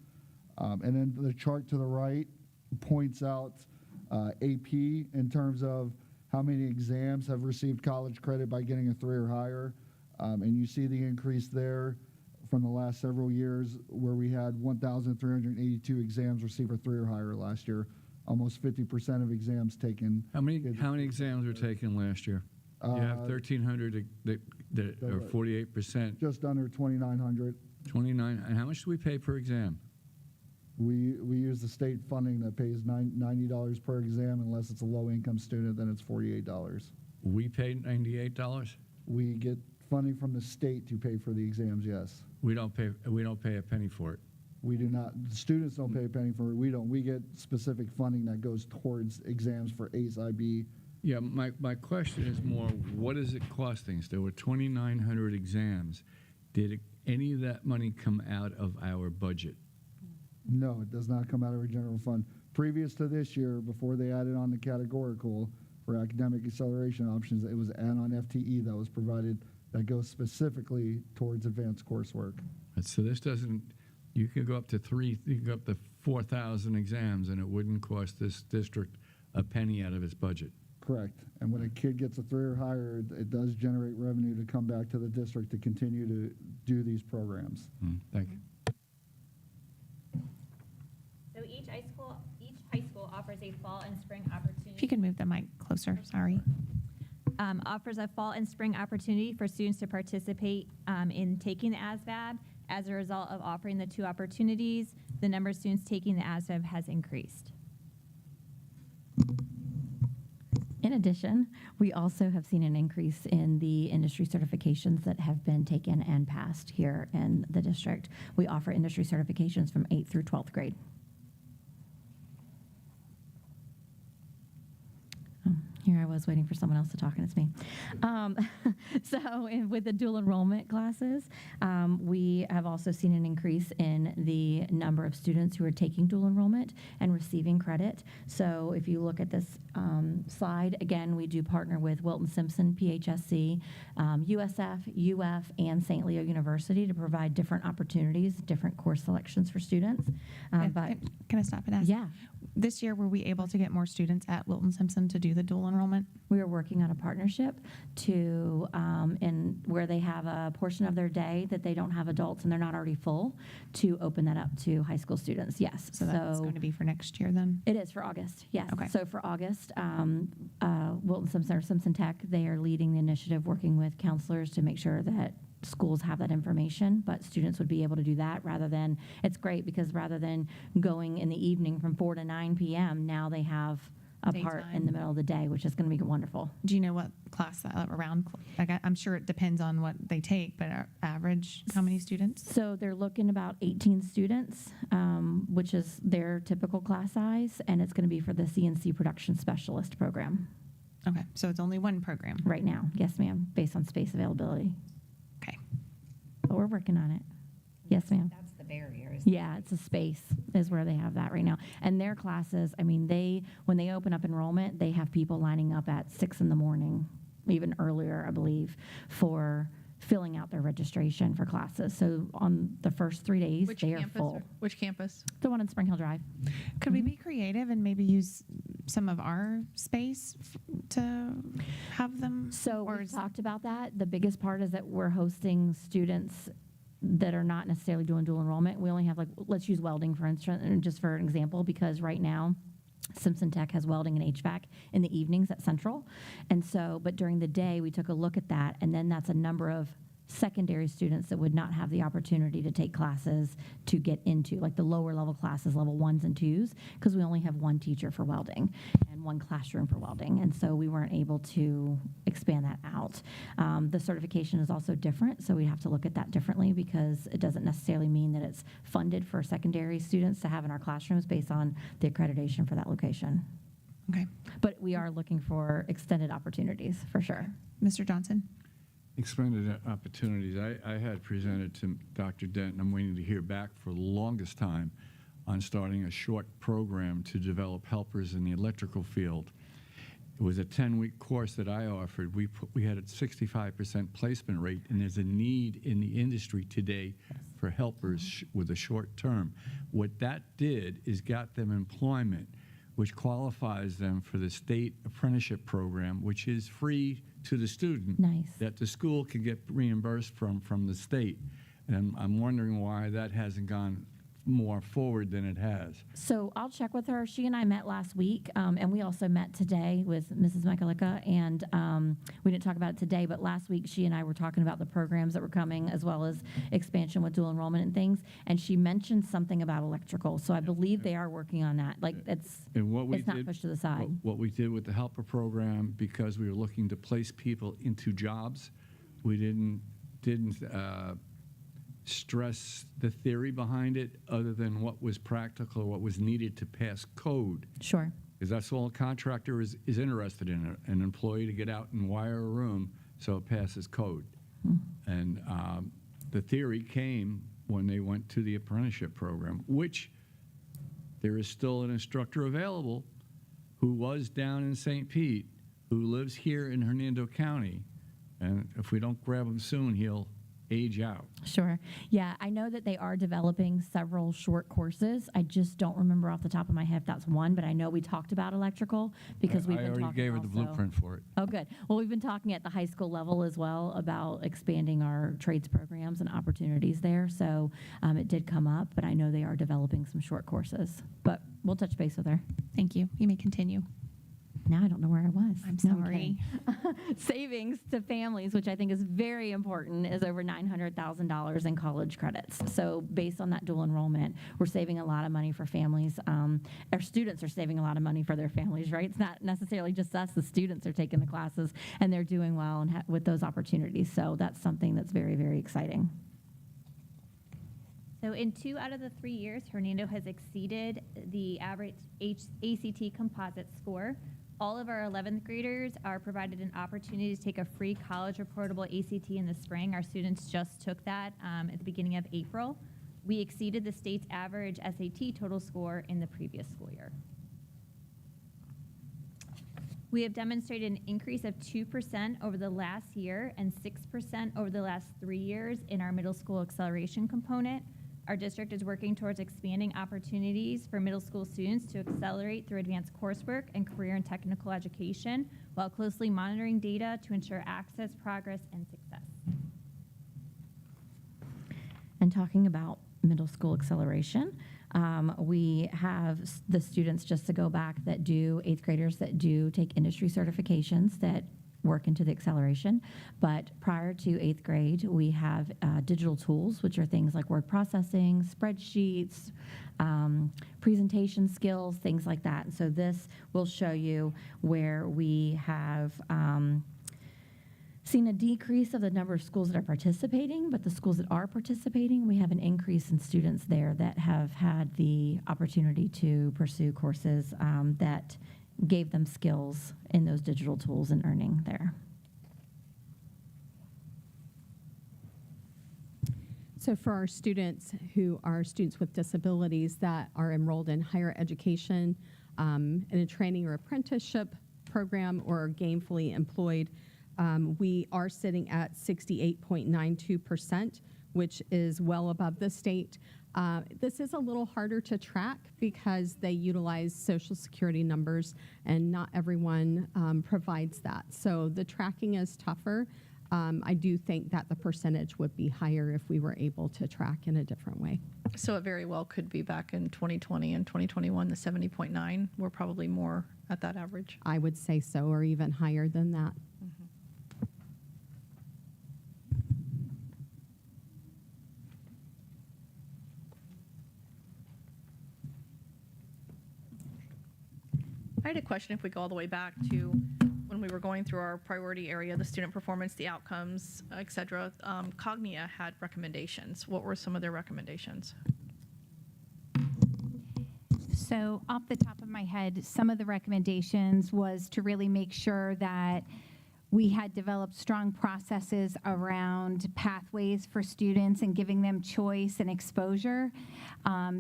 And then the chart to the right points out AP in terms of how many exams have received college credit by getting a 3 or higher. And you see the increase there from the last several years where we had 1,382 exams received a 3 or higher last year. Almost 50% of exams taken. How many exams were taken last year? You have 1,300 that are 48%. Just under 2,900. 29. And how much do we pay per exam? We use the state funding that pays $90 per exam. Unless it's a low-income student, then it's $48. We pay $98? We get funding from the state to pay for the exams, yes. We don't pay a penny for it. We do not. The students don't pay a penny for it. We don't. We get specific funding that goes towards exams for ACE, IB, Yeah, my question is more, what is it costing us? There were 2,900 exams. Did any of that money come out of our budget? No, it does not come out of our general fund. Previous to this year, before they added on the categorical for academic acceleration options, it was add-on FTE that was provided that goes specifically towards advanced coursework. So this doesn't, you could go up to 4,000 exams and it wouldn't cost this district a penny out of its budget. Correct. And when a kid gets a 3 or higher, it does generate revenue to come back to the district to continue to do these programs. Thank you. So each high school offers a fall and spring opportunity. If you could move the mic closer, sorry. Offers a fall and spring opportunity for students to participate in taking the ASVAB. As a result of offering the 2 opportunities, the number of students taking the ASVAB has increased. In addition, we also have seen an increase in the industry certifications that have been taken and passed here in the district. We offer industry certifications from 8th through 12th grade. Here I was waiting for someone else to talk, and it's me. With the dual enrollment classes, we have also seen an increase in the number of students who are taking dual enrollment and receiving credit. So if you look at this slide, again, we do partner with Wilton Simpson, PHSC, USF, UF, and St. Leo University to provide different opportunities, different course selections for students. Can I stop and ask? Yeah. This year, were we able to get more students at Wilton Simpson to do the dual enrollment? We are working on a partnership to, where they have a portion of their day that they don't have adults and they're not already full, to open that up to high school students. Yes. So that's going to be for next year then? It is for August, yes. Okay. So for August, Wilton Simpson or Simpson Tech, they are leading the initiative, working with counselors to make sure that schools have that information, but students would be able to do that rather than, it's great because rather than going in the evening from 4 to 9 p.m., now they have a part in the middle of the day, which is going to be wonderful. Do you know what class around? Like I'm sure it depends on what they take, but average, how many students? So they're looking about 18 students, which is their typical class size, and it's going to be for the CNC production specialist program. Okay, so it's only one program? Right now, yes ma'am, based on space availability. Okay. But we're working on it. Yes ma'am. That's the barrier. Yeah, it's a space is where they have that right now. And their classes, I mean, when they open up enrollment, they have people lining up at 6 in the morning, even earlier, I believe, for filling out their registration for classes. So on the first 3 days, they are full. Which campus? The one on Spring Hill Drive. Could we be creative and maybe use some of our space to have them? So we talked about that. The biggest part is that we're hosting students that are not necessarily doing dual enrollment. We only have, like, let's use welding for instance, just for an example, because right now Simpson Tech has welding and HVAC in the evenings at Central. And so, but during the day, we took a look at that, and then that's a number of secondary students that would not have the opportunity to take classes to get into, like the lower level classes, level 1s and 2s, because we only have one teacher for welding and one classroom for welding. And so we weren't able to expand that out. The certification is also different, so we have to look at that differently because it doesn't necessarily mean that it's funded for secondary students to have in our classrooms based on the accreditation for that location. Okay. But we are looking for extended opportunities for sure. Mr. Johnson? Expanded opportunities. I had presented to Dr. Dent, and I'm waiting to hear back for the longest time on starting a short program to develop helpers in the electrical field. It was a 10-week course that I offered. We had a 65% placement rate, and there's a need in the industry today for helpers with a short term. What that did is got them employment, which qualifies them for the state apprenticeship program, which is free to the student. Nice. That the school can get reimbursed from the state. And I'm wondering why that hasn't gone more forward than it has. So I'll check with her. She and I met last week, and we also met today with Mrs. Mikalika, and we didn't talk about it today, but last week she and I were talking about the programs that were coming as well as expansion with dual enrollment and things, and she mentioned something about electrical. So I believe they are working on that. Like it's not pushed to the side. What we did with the helper program, because we were looking to place people into jobs, we didn't stress the theory behind it other than what was practical or what was needed to pass code. Sure. because that's all a contractor is interested in, an employee to get out and wire a room so it passes code. And the theory came when they went to the apprenticeship program, which there is still an instructor available who was down in St. Pete, who lives here in Hernando County. And if we don't grab him soon, he'll age out. Sure. Yeah, I know that they are developing several short courses. I just don't remember off the top of my head if that's one, but I know we talked about electrical because we've I been already talking gave her the also- blueprint for it. Oh, good. Well, we've been talking at the high school level as well about expanding our trades programs and opportunities there. So it did come up, but I know they are developing some short courses. But we'll touch base with her. Thank you. You may continue. Now I don't know where I was. I'm No, sorry. kidding. Savings to families, which I think is very important, is over $900,000 in college credits. So based on that dual enrollment, we're saving a lot of money for families. Our students are saving a lot of money for their families, right? It's not necessarily just us. The students are taking the classes, and they're doing well and with those opportunities. So that's something that's very, very exciting. So in 2 out of the 3 years, Hernando has exceeded the average ACT composite score. All of our 11th graders are provided an opportunity to take a free college reportable ACT in the spring. Our students just took that at the beginning of April. We exceeded the state's average SAT total score in the previous school year. We have demonstrated an increase of 2% over the last year and 6% over the last 3 years in our middle school acceleration component. Our district is working towards expanding opportunities for middle school students to accelerate through advanced coursework and career and technical education while closely monitoring data to ensure access, progress, and success. And talking about middle school acceleration, we have the students, just to go back, that do 8th graders that do take industry certifications that work into the acceleration. But prior to 8th grade, we have digital tools, which are things like word processing, spreadsheets, presentation skills, things like that. And so this will show you where we have seen a decrease of the number of schools that are participating, but the schools that are participating, we have an increase in students there that have had the opportunity to pursue courses that gave them skills in those digital tools and earning there. So for our students who are students with disabilities that are enrolled in higher education, in a training or apprenticeship program or gainfully employed, we are sitting at 68.92%, which is well above the state. This is a little harder to track because they utilize Social Security numbers, and not everyone provides that. So the tracking is tougher. I do think that the percentage would be higher if we were able to track in a different way. So it very well could be back in 2020 and 2021, the 70.9. We're probably more at that average. I would say so, or even higher than that. I had a question if we go all the way back to when we were going through our priority area, the student performance, the outcomes, et cetera. Cognia had recommendations. What were some of their recommendations? So off the top of my head, some of the recommendations was to really make sure that we had developed strong processes around pathways for students and giving them choice and exposure.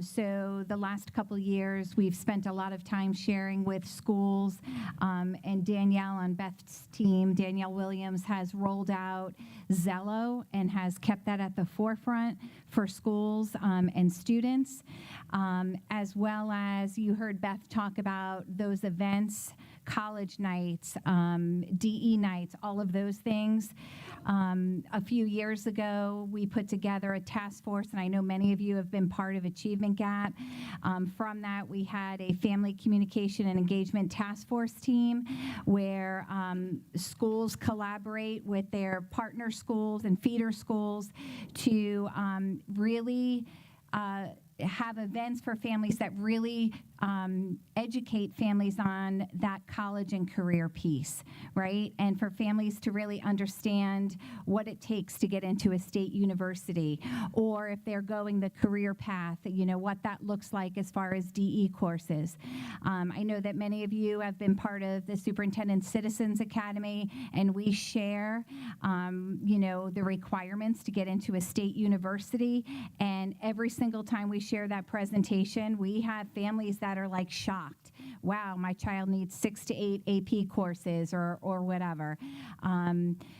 So the last couple years, we've spent a lot of time sharing with schools, and Danielle on Beth's team, Danielle Williams, has rolled out Zello and has kept that at the forefront for schools and students, as well as you heard Beth talk about those events, college nights, DE nights, all of those things. A few years ago, we put together a task force, and I know many of you have been part of Achievement Gap. From that, we had a family communication and engagement task force team where schools collaborate with their partner schools and feeder schools to really have events for families that really educate families on that college and career piece, right? And for families to really understand what it takes to get into a state university, or if they're going the career path, what that looks like as far as DE courses. I know that many of you have been part of the Superintendent Citizens Academy, and we share, the requirements to get into a state university. And every single time we share that presentation, we have families that are like shocked. Wow, my child needs 6 to 8 AP courses or whatever.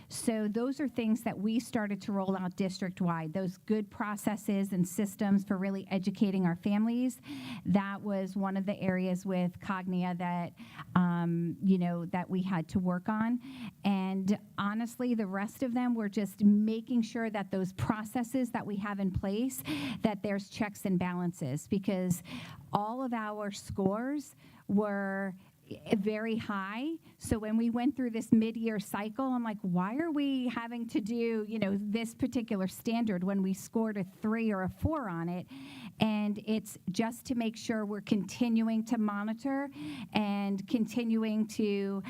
So those are things that we started to roll out district-wide, those good processes and systems for really educating our families. That was one of the areas with Cognia that, that we had to work on. And honestly, the rest of them were just making sure that those processes that we have in place, that there's checks and balances, because all of our scores were very high. So when we went through this mid-year cycle, I'm like, why are we having to do, this particular standard when we scored a 3 or a 4 on it? And it's just to make sure we're continuing to monitor and continuing to,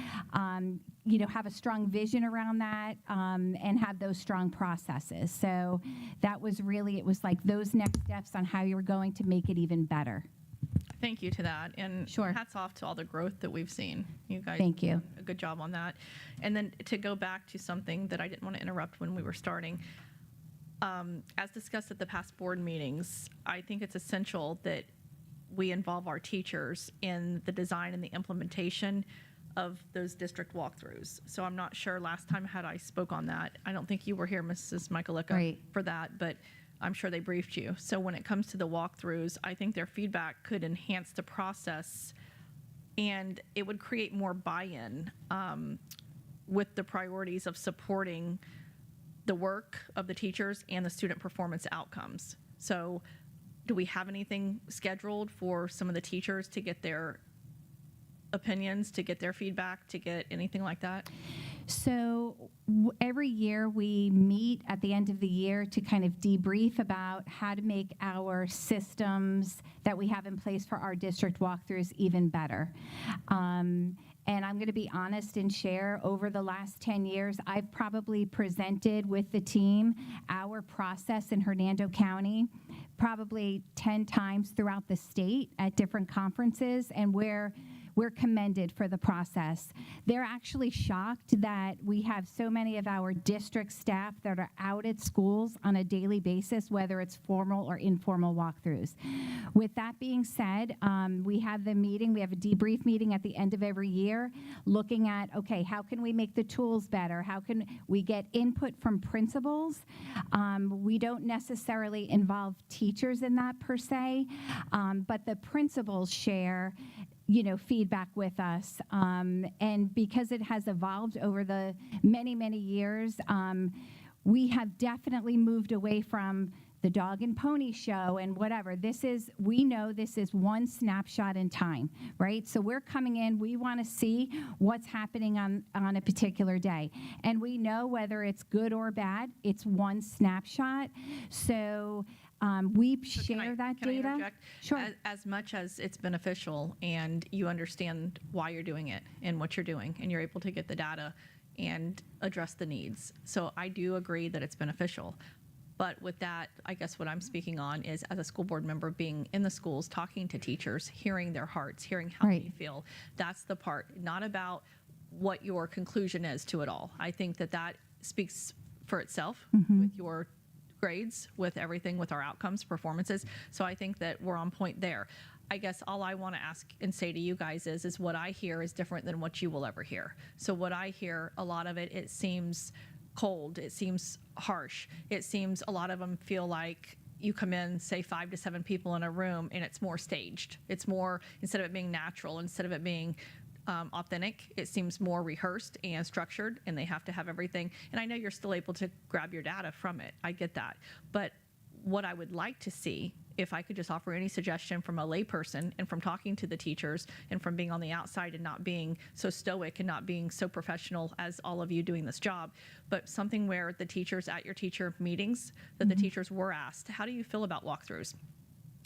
have a strong vision around that and have those strong processes. So that was really, it was like those next steps on how you were going to make it even better. Thank you to that. And Sure. Hats off to all the growth that we've seen. You guys Thank you. done a good job on that. And then to go back to something that I didn't want to interrupt when we were starting. As discussed at the past board meetings, I think it's essential that we involve our teachers in the design and the implementation of those district walkthroughs. So I'm not sure last time had I spoke on that. I don't think you were here, Mrs. Michaelika, Right. for that, but I'm sure they briefed you. So when it comes to the walkthroughs, I think their feedback could enhance the process, and it would create more buy-in with the priorities of supporting the work of the teachers and the student performance outcomes. So do we have anything scheduled for some of the teachers to get their opinions, to get their feedback, to get anything like that? So every year we meet at the end of the year to kind of debrief about how to make our systems that we have in place for our district walkthroughs even better. And I'm going to be honest and share, over the last 10 years, I've probably presented with the team our process in Hernando County probably 10 times throughout the state at different conferences, and we're commended for the process. They're actually shocked that we have so many of our district staff that are out at schools on a daily basis, whether it's formal or informal walkthroughs. With that being said, we have a debrief meeting at the end of every year, looking at, okay, how can we make the tools better? How can we get input from principals? We don't necessarily involve teachers in that per se, but the principals share feedback with us. And because it has evolved over the many, many years, we have definitely moved away from the dog and pony show and whatever. We know this is one snapshot in time, right? So we're coming in, we want to see what's happening on a particular day. And we know whether it's good or bad, it's one snapshot. So we share that Can I data. interject? Sure. As much as it's beneficial and you understand why you're doing it and what you're doing, and you're able to get the data and address the needs. So I do agree that it's beneficial. But with that, I guess what I'm speaking on is, as a school board member, being in the schools, talking to teachers, hearing their hearts, hearing how Right. they feel. That's the part, not about what your conclusion is to it all. I think that speaks for itself with your grades, with everything, with our outcomes, performances. So I think that we're on point there. I guess all I want to ask and say to you guys is what I hear is different than what you will ever hear. So what I hear, a lot of it seems cold, it seems harsh, it seems a lot of them feel like you come in, say 5 to 7 people in a room, and it's more staged. It's more, instead of it being natural, instead of it being authentic, it seems more rehearsed and structured, and they have to have everything. And I know you're still able to grab your data from it. I get that. But what I would like to see, if I could just offer any suggestion from a layperson and from talking to the teachers and from being on the outside and not being so stoic and not being so professional as all of you doing this job, but something where the teachers at your teacher meetings, that the teachers were asked, how do you feel about walkthroughs?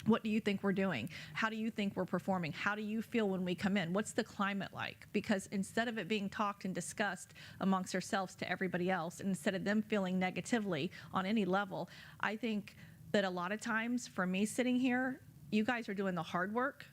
What do you think we're doing? How do you think we're performing? How do you feel when we come in? What's the climate like? Because instead of it being talked and discussed amongst ourselves to everybody else, and instead of them feeling negatively on any level, I think that a lot of times for me sitting here, you guys are doing the hard work,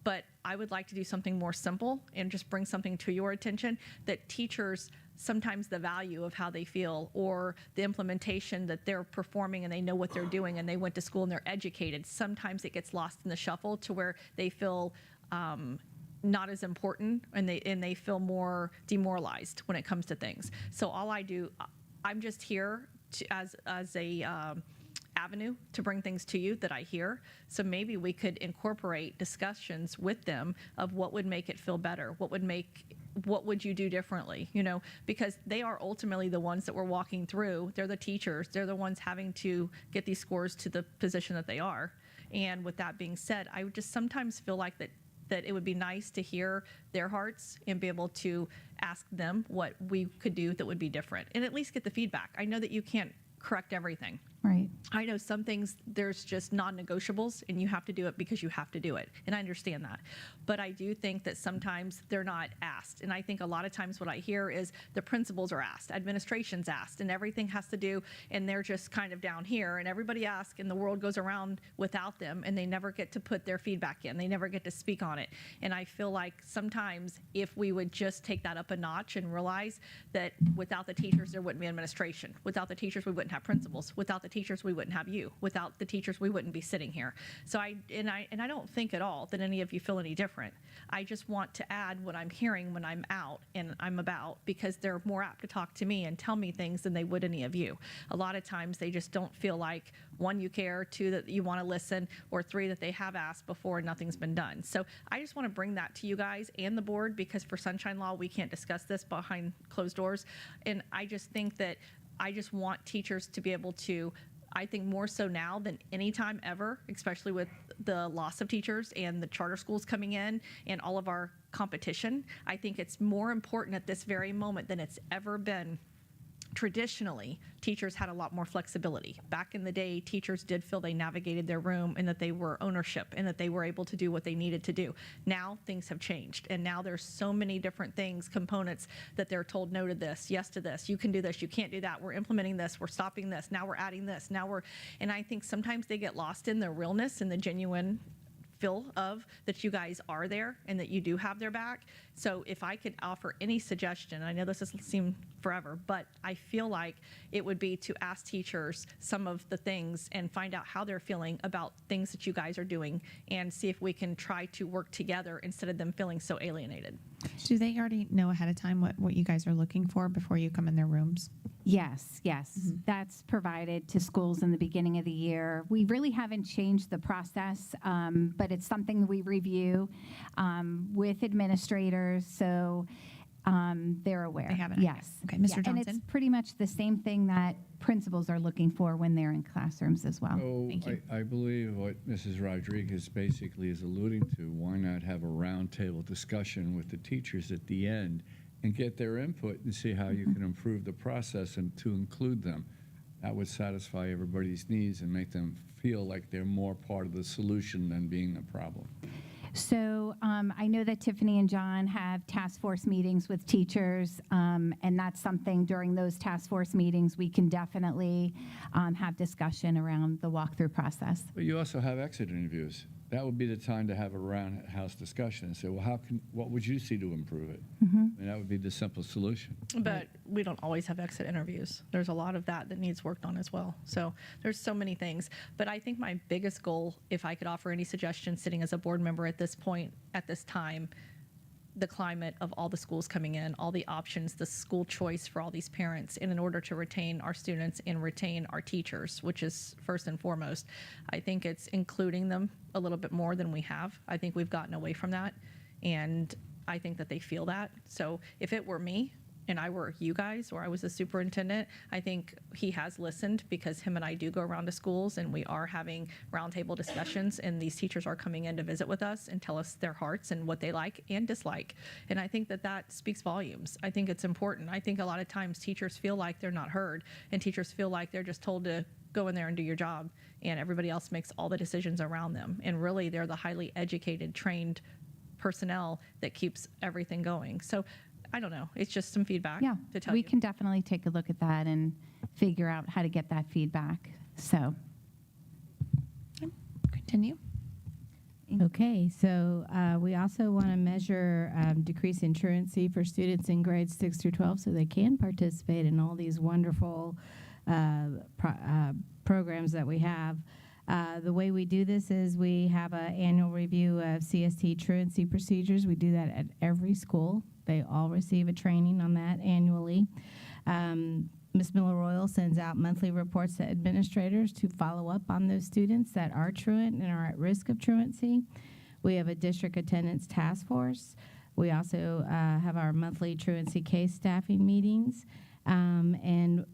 but I would like to do something more simple and just bring something to your attention that teachers sometimes the value of how they feel or the implementation that they're performing and they know what they're doing and they went to school and they're educated. Sometimes it gets lost in the shuffle to where they feel not as important and they feel more demoralized when it comes to things. So all I do, I'm just here as a avenue to bring things to you that I hear. So maybe we could incorporate discussions with them of what would make it feel better, what would you do differently, because they are ultimately the ones that we're walking through. They're the teachers. They're the ones having to get these scores to the position that they are. And with that being said, I would just sometimes feel like that it would be nice to hear their hearts and be able to ask them what we could do that would be different and at least get the feedback. I know that you can't correct everything. Right. I know some things there's just non-negotiables and you have to do it because you have to do it. And I understand that. But I do think that sometimes they're not asked. And I think a lot of times what I hear is the principals are asked, administration's asked, and everything has to do, and they're just kind of down here and everybody asks and the world goes around without them and they never get to put their feedback in. They never get to speak on it. And I feel like sometimes if we would just take that up a notch and realize that without the teachers, there wouldn't be administration. Without the teachers, we wouldn't have principals. Without the teachers, we wouldn't have you. Without the teachers, we wouldn't be sitting here. So I don't think at all that any of you feel any different. I just want to add what I'm hearing when I'm out and I'm about, because they're more apt to talk to me and tell me things than they would any of you. A lot of times they just don't feel like, one, you care, two, that you want to listen, or three, that they have asked before and nothing's been done. So I just want to bring that to you guys and the board, because for Sunshine Law, we can't discuss this behind closed doors. And I just think that I just want teachers to be able to, I think more so now than any time ever, especially with the loss of teachers and the charter schools coming in and all of our competition, I think it's more important at this very moment than it's ever been. Traditionally, teachers had a lot more flexibility. Back in the day, teachers did feel they navigated their room and that they were ownership and that they were able to do what they needed to do. Now things have changed, and now there's so many different things, components, that they're told no to this, yes to this, you can do this, you can't do that, we're implementing this, we're stopping this, now we're adding this, and I think sometimes they get lost in the realness and the genuine feel of that you guys are there and that you do have their back. So if I could offer any suggestion, I know this has seemed forever, but I feel like it would be to ask teachers some of the things and find out how they're feeling about things that you guys are doing and see if we can try to work together instead of them feeling so alienated. Do they already know ahead of time what you guys are looking for before you come in their rooms? Yes. That's provided to schools in the beginning of the year. We really haven't changed the process, but it's something we review with administrators, so they're aware. They have an idea. Yes. Okay, Mr. And Johnson? it's pretty much the same thing that principals are looking for when they're in classrooms as well. So Thank you. I believe what Mrs. Rodriguez basically is alluding to, why not have a roundtable discussion with the teachers at the end and get their input and see how you can improve the process and to include them. That would satisfy everybody's needs and make them feel like they're more part of the solution than being the problem. So I know that Tiffany and John have task force meetings with teachers, and that's something during those task force meetings we can definitely have discussion around the walkthrough process. But you also have exit interviews. That would be the time to have a roundhouse discussion and say, well, what would you see to improve it? And that would be the simple solution. But we don't always have exit interviews. There's a lot of that needs worked on as well. So there's so many things. But I think my biggest goal, if I could offer any suggestions sitting as a board member at this point, at this time, the climate of all the schools coming in, all the options, the school choice for all these parents, and in order to retain our students and retain our teachers, which is first and foremost, I think it's including them a little bit more than we have. I think we've gotten away from that, and I think that they feel that. So if it were me, and I were you guys, or I was the superintendent, I think he has listened, because him and I do go around to schools and we are having roundtable discussions, and these teachers are coming in to visit with us and tell us their hearts and what they like and dislike. And I think that speaks volumes. I think it's important. I think a lot of times teachers feel like they're not heard, and teachers feel like they're just told to go in there and do your job, and everybody else makes all the decisions around them. And really, they're the highly educated, trained personnel that keeps everything going. So I don't know. It's just some feedback Yeah, to tell we you. can definitely take a look at that and figure out how to get that feedback. So, Continue. Okay, so we also want to measure decrease in truancy for students in grades 6 through 12 so they can participate in all these wonderful programs that we have. The way we do this is we have an annual review of CST truancy procedures. We do that at every school. They all receive a training on that annually. Ms. Miller Royal sends out monthly reports to administrators to follow up on those students that are truant and are at risk of truancy. We have a district attendance task force. We also have our monthly truancy case staffing meetings. And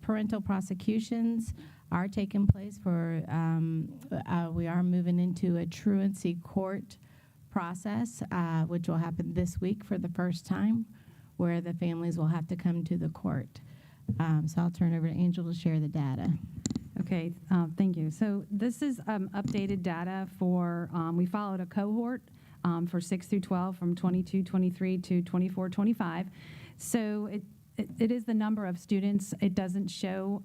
parental prosecutions are taking place for, we are moving into a truancy court process, which will happen this week for the first time, where the families will have to come to the court. So I'll turn over to Angel to share the data. Okay, thank you. So this is updated data for, we followed a cohort for 6 through 12 from 22-23 to 24-25. So it is the number of students. It doesn't show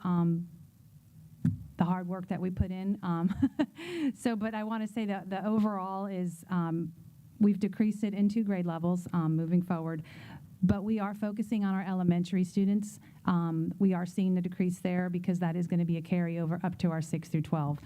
the hard work that we put in. But I want to say that the overall is we've decreased it in 2 grade levels moving forward. But we are focusing on our elementary students. We are seeing the decrease there because that is going to be a carryover up to our 6 through 12.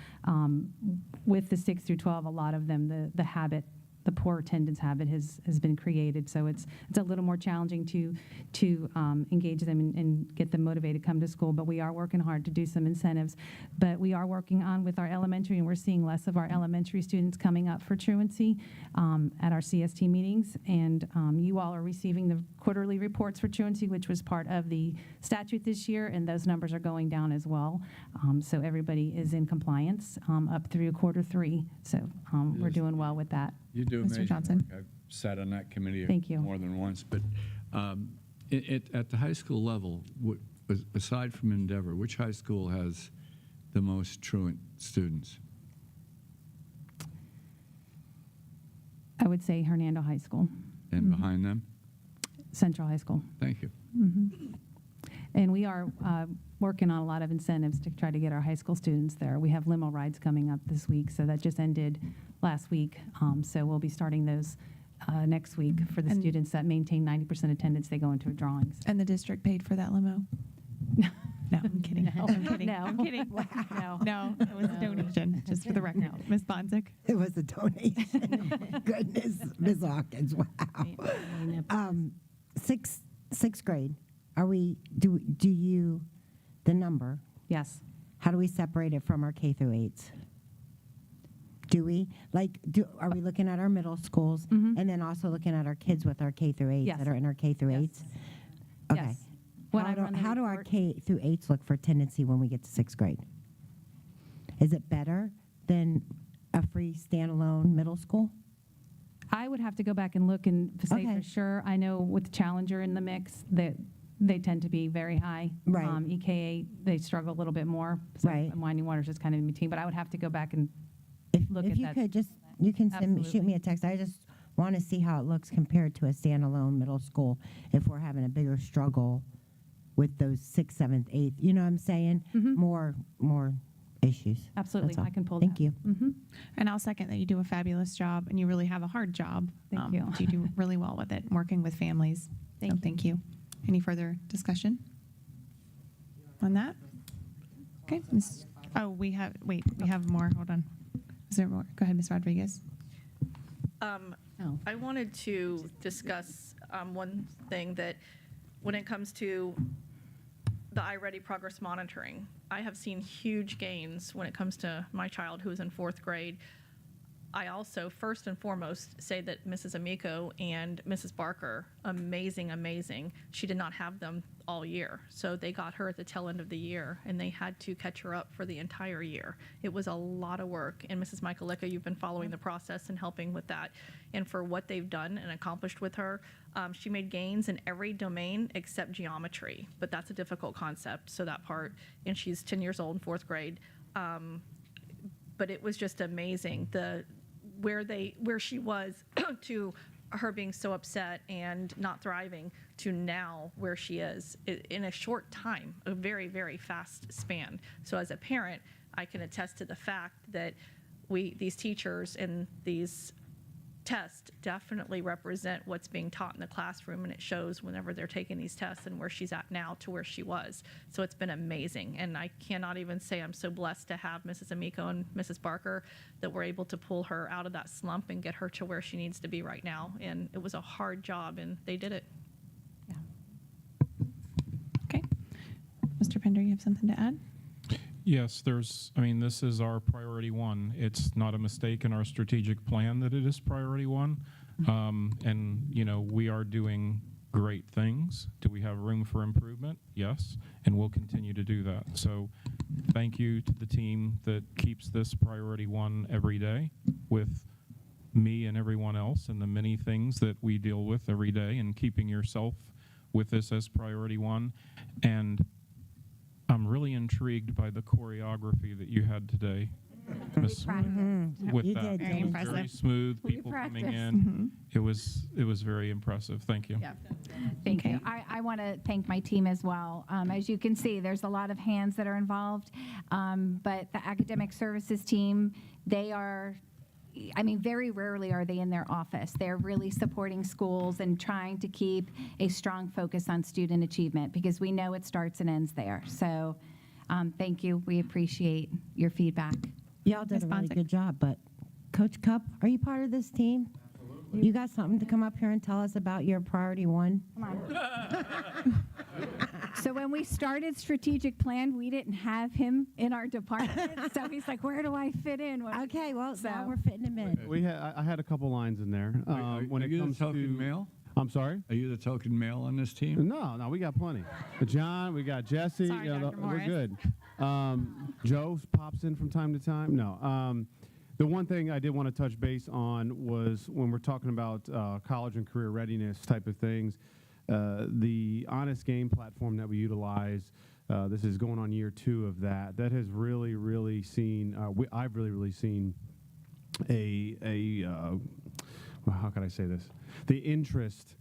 With the 6 through 12, a lot of them, the habit, the poor attendance habit has been created. So it's a little more challenging to engage them and get them motivated to come to school. But we are working hard to do some incentives. But we are working on with our elementary, and we're seeing less of our elementary students coming up for truancy at our CST meetings. And you all are receiving the quarterly reports for truancy, which was part of the statute this year, and those numbers are going down as well. So everybody is in compliance up through quarter 3. So we're doing well with that. You do Mr. amazing Johnson. work. I've sat on that committee Thank you. more than once. But at the high school level, aside from Endeavor, which high school has the most truant students? I would say Hernando High School, And behind them? Central High School. Thank you. And we are working on a lot of incentives to try to get our high school students there. We have limo rides coming up this week, so that just ended last week. So we'll be starting those next week for the students that maintain 90% attendance. They go into drawings. And the district paid for that limo? No, I'm kidding. No. I'm kidding. No. I'm kidding. No. No, it was a donation, just for the record. No. Ms. Bonzik? It was a donation. Goodness, Ms. Hawkins, wow. Sixth grade, are we, do you, the number, Yes. how do we separate it from our K through 8s? Do we, are we looking at our middle schools and then also looking at our kids with our K through 8s Yes. that are in our K through 8s? Okay. Yes. When I run the How do our report- K through 8s look for tendency when we get to 6th grade? Is it better than a free standalone middle school? I would have to go back and look and say Okay. for sure. I know with Challenger in the mix that they tend to be very high. Right. EKA, they struggle a little bit more. So Right. Winding Waters is kind of in between, but I would have to go back and look If at you that. could just, you can shoot me Absolutely. a text. I just want to see how it looks compared to a standalone middle school if we're having a bigger struggle with those 6th, 7th, 8th. You know what I'm saying? More issues. Absolutely. That's all. I can pull Thank that. you. And I'll second that you do a fabulous job, and you really have a hard job. Thank you. But you do really well with it, working with families. So thank you. Any further discussion on that? Okay. We have more. Hold on. Is there more? Go ahead, Ms. Rodriguez. I wanted to discuss one thing that when it comes to the iReady progress monitoring, I have seen huge gains when it comes to my child who is in 4th grade. I also, first and foremost, say that Mrs. Amico and Mrs. Barker, amazing. She did not have them all year. So they got her at the tail end of the year, and they had to catch her up for the entire year. It was a lot of work. And Mrs. Michaelika, you've been following the process and helping with that. And for what they've done and accomplished with her, she made gains in every domain except geometry. But that's a difficult concept, so that part. And she's 10 years old in 4th grade. But it was just amazing where she was to her being so upset and not thriving to now where she is in a short time, a very, very fast span. So as a parent, I can attest to the fact that these teachers and these tests definitely represent what's being taught in the classroom, and it shows whenever they're taking these tests and where she's at now to where she was. So it's been amazing, and I cannot even say I'm so blessed to have Mrs. Amico and Mrs. Barker that we're able to pull her out of that slump and get her to where she needs to be right now. And it was a hard job, and they did it. Okay. Mr. Pender, you have something to add? Yes, this is our priority one. It's not a mistake in our strategic plan that it is priority one. And, we are doing great things. Do we have room for improvement? Yes, and we'll continue to do that. So thank you to the team that keeps this priority one every day with me and everyone else and the many things that we deal with every day, and keeping yourself with this as priority one. And I'm really intrigued by the choreography that you had today, Miss. With You that, did, Very Jenny. impressive. very smooth, We people coming practiced. in. It was very impressive. Thank you. Yeah. Thank Okay. you. I want to thank my team as well. As you can see, there's a lot of hands that are involved, but the academic services team, they are, very rarely are they in their office. They're really supporting schools and trying to keep a strong focus on student achievement, because we know it starts and ends there. So thank you. We appreciate your feedback. Y'all did Ms. a really Bonsick. good job, but Coach Cup, are you part of this team? Absolutely. You got something to come up here and tell us about your priority one? Come on. So when we started strategic plan, we didn't have him in our department. So he's like, where do I fit in? Okay, well, now So- we're fitting him in. I had a couple lines in there. When it you comes the token to male? I'm sorry? Are you the token male on this team? No, we got plenty. John, we got Jesse. Sorry, Dr. We're Morris. good. Joe pops in from time to time. No. The one thing I did want to touch base on was when we're talking about college and career readiness type of things, the Honest Game platform that we utilize, this is going on year 2 of that. That has really, really seen, I've really, really seen well, how can I say this? The interest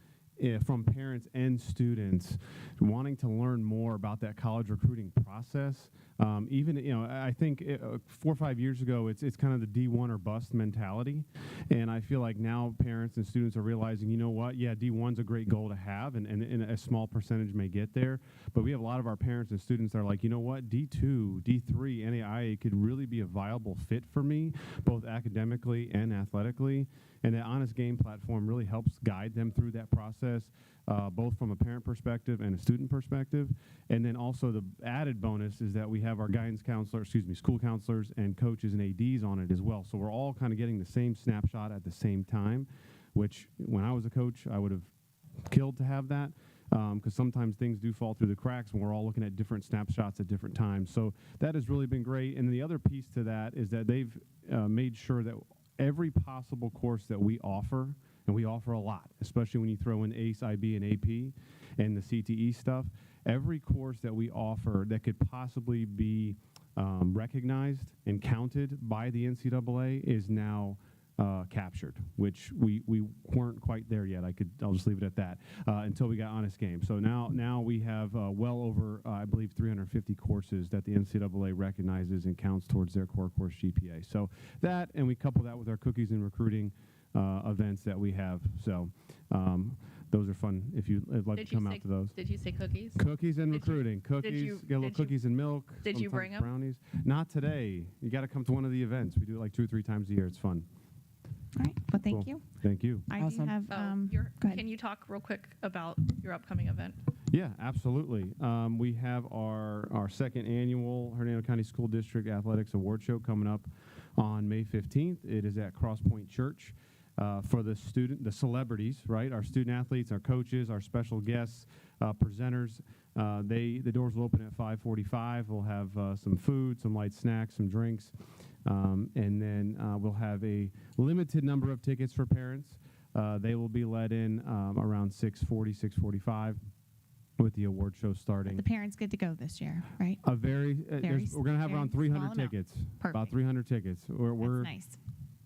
from parents and students wanting to learn more about that college recruiting process. I think 4 or 5 years ago, it's kind of the D1 or bust mentality. And I feel like now parents and students are realizing, you know what, yeah, D1's a great goal to have, and a small percentage may get there. But we have a lot of our parents and students that are like, you know what, D2, D3, NAIA could really be a viable fit for me, both academically and athletically. And the Honest Game platform really helps guide them through that process, both from a parent perspective and a student perspective. And then also the added bonus is that we have our school counselors and coaches and ADs on it as well. So we're all kind of getting the same snapshot at the same time, which when I was a coach, I would have killed to have that. Because sometimes things do fall through the cracks when we're all looking at different snapshots at different times. So that has really been great. And the other piece to that is that they've made sure that every possible course that we offer, and we offer a lot, especially when you throw in ACE, IB, and AP, and the CTE stuff, every course that we offer that could possibly be recognized and counted by the NCAA is now captured, which we weren't quite there yet. I'll just leave it at that until we got Honest Game. So now we have well over, I believe, 350 courses that the NCAA recognizes and counts towards their core course GPA. So that, and we couple that with our cookies and recruiting events that we have. So those are fun if you'd like to come out to those. Did you say cookies? Cookies and recruiting. Cookies, get a little cookies and milk. Did you sometimes bring 'em? brownies. Not today. You got to come to one of the events. We do it like 2 or 3 times a year. It's fun. All right. Well, thank Cool. you. Thank you. I do have. Go ahead. Can you talk real quick about your upcoming event? Yeah, absolutely. We have our second annual Hernando County School District Athletics Award Show coming up on May 15th. It is at Cross Point Church. For the celebrities, right? Our student athletes, our coaches, our special guests, presenters. The doors will open at 5:45. We'll have some food, some light snacks, some drinks, and then we'll have a limited number of tickets for parents. They will be let in around 6:40, 6:45. With the award show starting. The parents get to go this year, right? We're going to have around 300 tickets. Perfect. About 300 tickets. We're That's nice.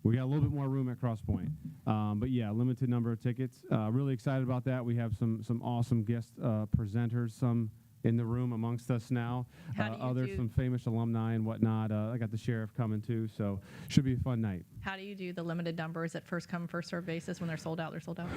We got a little bit more room at Cross Point. But yeah, limited number of tickets. Really excited about that. We have some awesome guest presenters, some in the room amongst us now. Others, some famous alumni and whatnot. I got the sheriff coming too, so should be a fun night. How do you do the limited numbers at first come, first served basis? When they're sold out, they're sold out?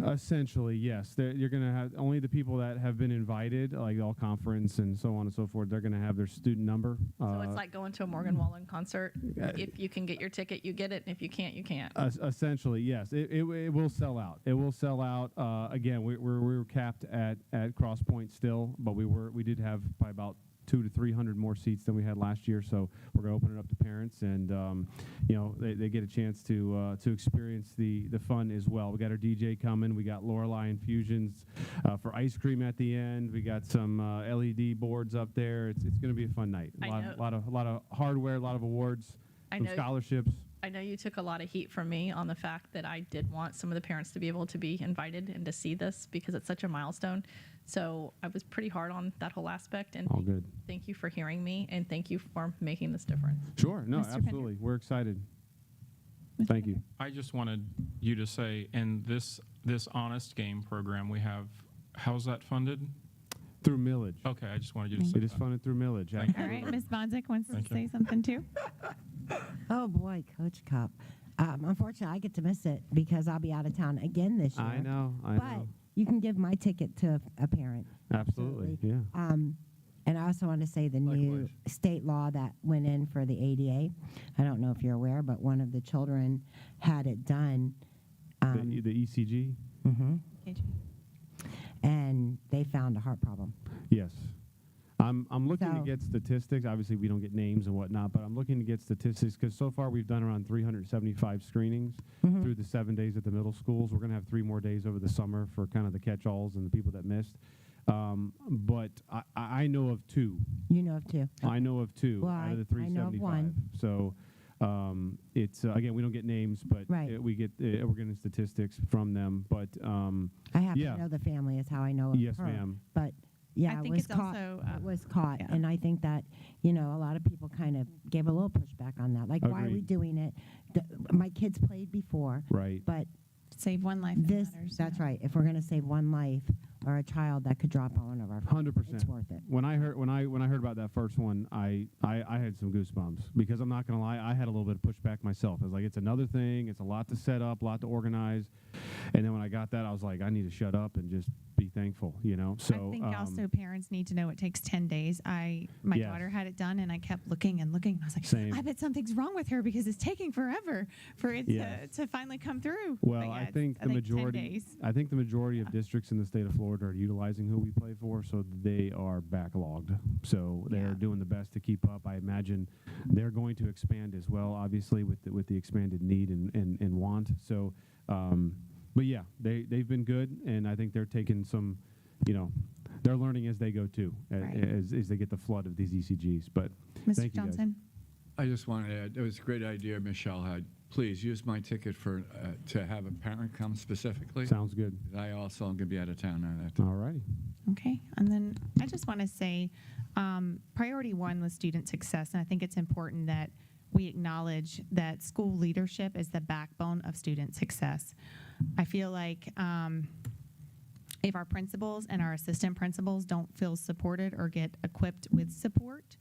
Essentially, yes. You're going to have only the people that have been invited, like all conference and so on and so forth, they're going to have their student number. So it's like going to a Morgan Wallen concert. If you can get your ticket, you get it. And if you can't, you can't. Essentially, yes. It will sell out. It will sell out. Again, we were capped at Cross Point still, but we did have probably about 200 to 300 more seats than we had last year, so we're going to open it up to parents, and they get a chance to experience the fun as well. We got our DJ coming. We got Lorelei Infusions for ice cream at the end. We got some LED boards up there. It's going to be a fun night. A lot of hardware, a lot of awards, some scholarships. I know you took a lot of heat from me on the fact that I did want some of the parents to be able to be invited and to see this because it's such a milestone. So I was pretty hard on that whole aspect. And all good. Thank you for hearing me, and thank you for making this difference. Sure. No, absolutely. We're excited. Thank you. I just wanted you to say, in this Honest Game program we have, how's that funded? Through millage. Okay, I just wanted you to say It is funded through millage. All right, Ms. Bonzik wants to say something too. Oh boy, Coach Cup. Unfortunately, I get to miss it because I'll be out of town again this year. I know. But you can give my ticket to a parent. Absolutely. Yeah. And I also want to say the new state law that went in for the ADA. I don't know if you're aware, but one of the children had it done. The ECG? Mm-hmm. And they found a heart problem. Yes. I'm looking to get statistics. Obviously, we don't get names and whatnot, but I'm looking to get statistics because so far we've done around 375 screenings through the 7 days at the middle schools. We're going to have 3 more days over the summer for kind of the catch-alls and the people that missed. But I know of 2. You know of 2. I know of 2 well, out of the I know of 375. 1. So it's again, we don't get names, but we get we're getting statistics from them. But I happen to know the family is how I know of yes, her. ma'am. But yeah, I it think was it's caught. also, It was caught, and I think that a lot of people kind of gave a little pushback on that. Like, why are we Agreed. doing it? My kids played before, Right. but Save one life. this that's right. If we're going to save one life or a child that could drop on one of our 100%. it's worth it. When I heard about that first one, I had some goosebumps because I'm not gonna lie, I had a little bit of pushback myself. I was like, it's another thing, it's a lot to set up, a lot to organize, and then when I got that, I was like, I need to shut up and just be thankful, So I think also parents need to know it takes 10 days. My Yes. daughter had it done, and I kept looking and looking. And I was like, Same. I bet something's wrong with her because it's taking forever for it Yes. to finally come through. Well, But yeah, I it's- think the 10 majority. days. I think the majority of districts in the state of Florida are utilizing who we play for, so they are backlogged. So they're doing the best to keep up. I imagine they're going to expand as well, obviously with the expanded need and want. So, but yeah, they've been good, and I think they're taking some, they're learning as they go too, as they get the flood of these ECGs. But Mr. thank you guys. Johnson? I just wanted to add, it was a great idea Michelle had. Please use my ticket to have a parent come specifically. Sounds good. I also am going to be out of town on that. All righty. Okay, and then I just want to say, priority 1 was student success, and I think it's important that we acknowledge that school leadership is the backbone of student success. I feel like if our principals and our assistant principals don't feel supported or get equipped with support,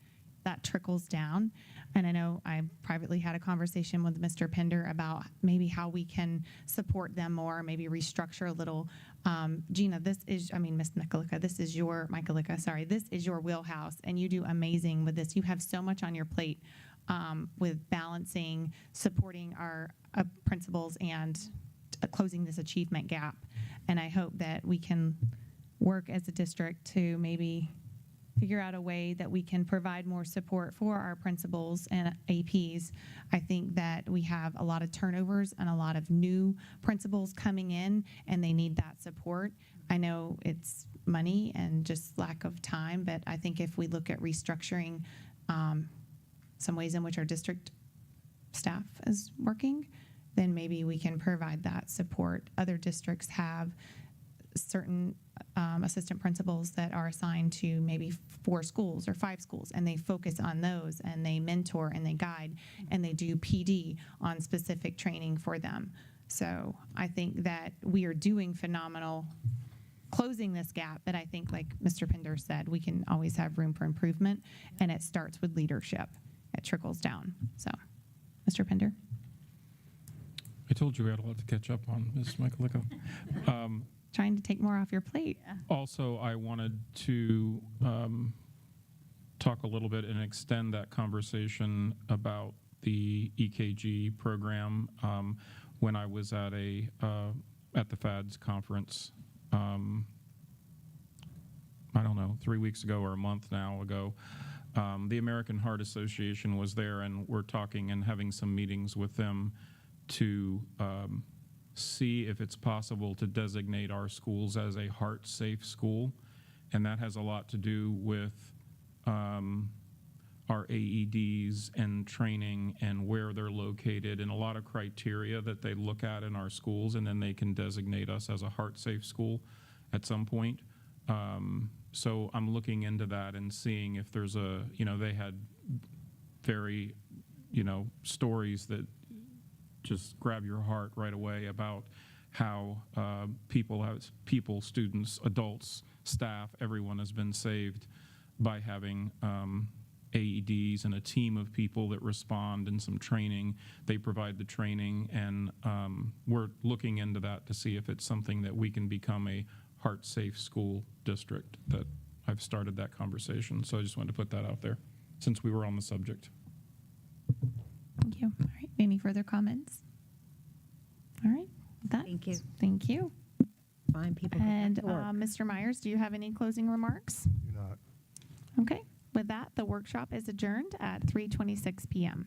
that trickles down. And I know I privately had a conversation with Mr. Pender about maybe how we can support them more, maybe restructure a little. Gina, Miss Michalika, this is your wheelhouse, and you do amazing with this. You have so much on your plate with balancing, supporting our principals and closing this achievement gap. And I hope that we can work as a district to maybe figure out a way that we can provide more support for our principals and APs. I think that we have a lot of turnovers and a lot of new principals coming in, and they need that support. I know it's money and just lack of time, but I think if we look at restructuring some ways in which our district staff is working, then maybe we can provide that support. Other districts have certain assistant principals that are assigned to maybe 4 schools or 5 schools, and they focus on those, and they mentor and they guide, and they do PD on specific training for them. So I think that we are doing phenomenal closing this gap, but I think, like Mr. Pinder said, we can always have room for improvement, and it starts with leadership. It trickles down. So, Mr. Pinder? I told you we had a lot to catch up on, Ms. Michaelicko. Trying to take more off your plate. Also, I wanted to talk a little bit and extend that conversation about the EKG program. When I was at at the FADS conference, I don't know, 3 weeks ago or a month now ago, the American Heart Association was there, and we're talking and having some meetings with them to see if it's possible to designate our schools as a heart-safe school. And that has a lot to do with our AEDs and training and where they're located, and a lot of criteria that they look at in our schools, and then they can designate us as a heart-safe school at some point. So I'm looking into that and seeing if there's they had very, stories that just grab your heart right away about how people, students, adults, staff, everyone has been saved by having AEDs and a team of people that respond and some training. They provide the training, and we're looking into that to see if it's something that we can become a heart-safe school district. That I've started that conversation, so I just wanted to put that out there since we were on the subject. Thank you. All right. Any further comments? All right. With that, Thank you. Thank you. Fine, people. And Mr. Myers, do you have any closing remarks? Do not. Okay. With that, the workshop is adjourned at 3:26 p.m.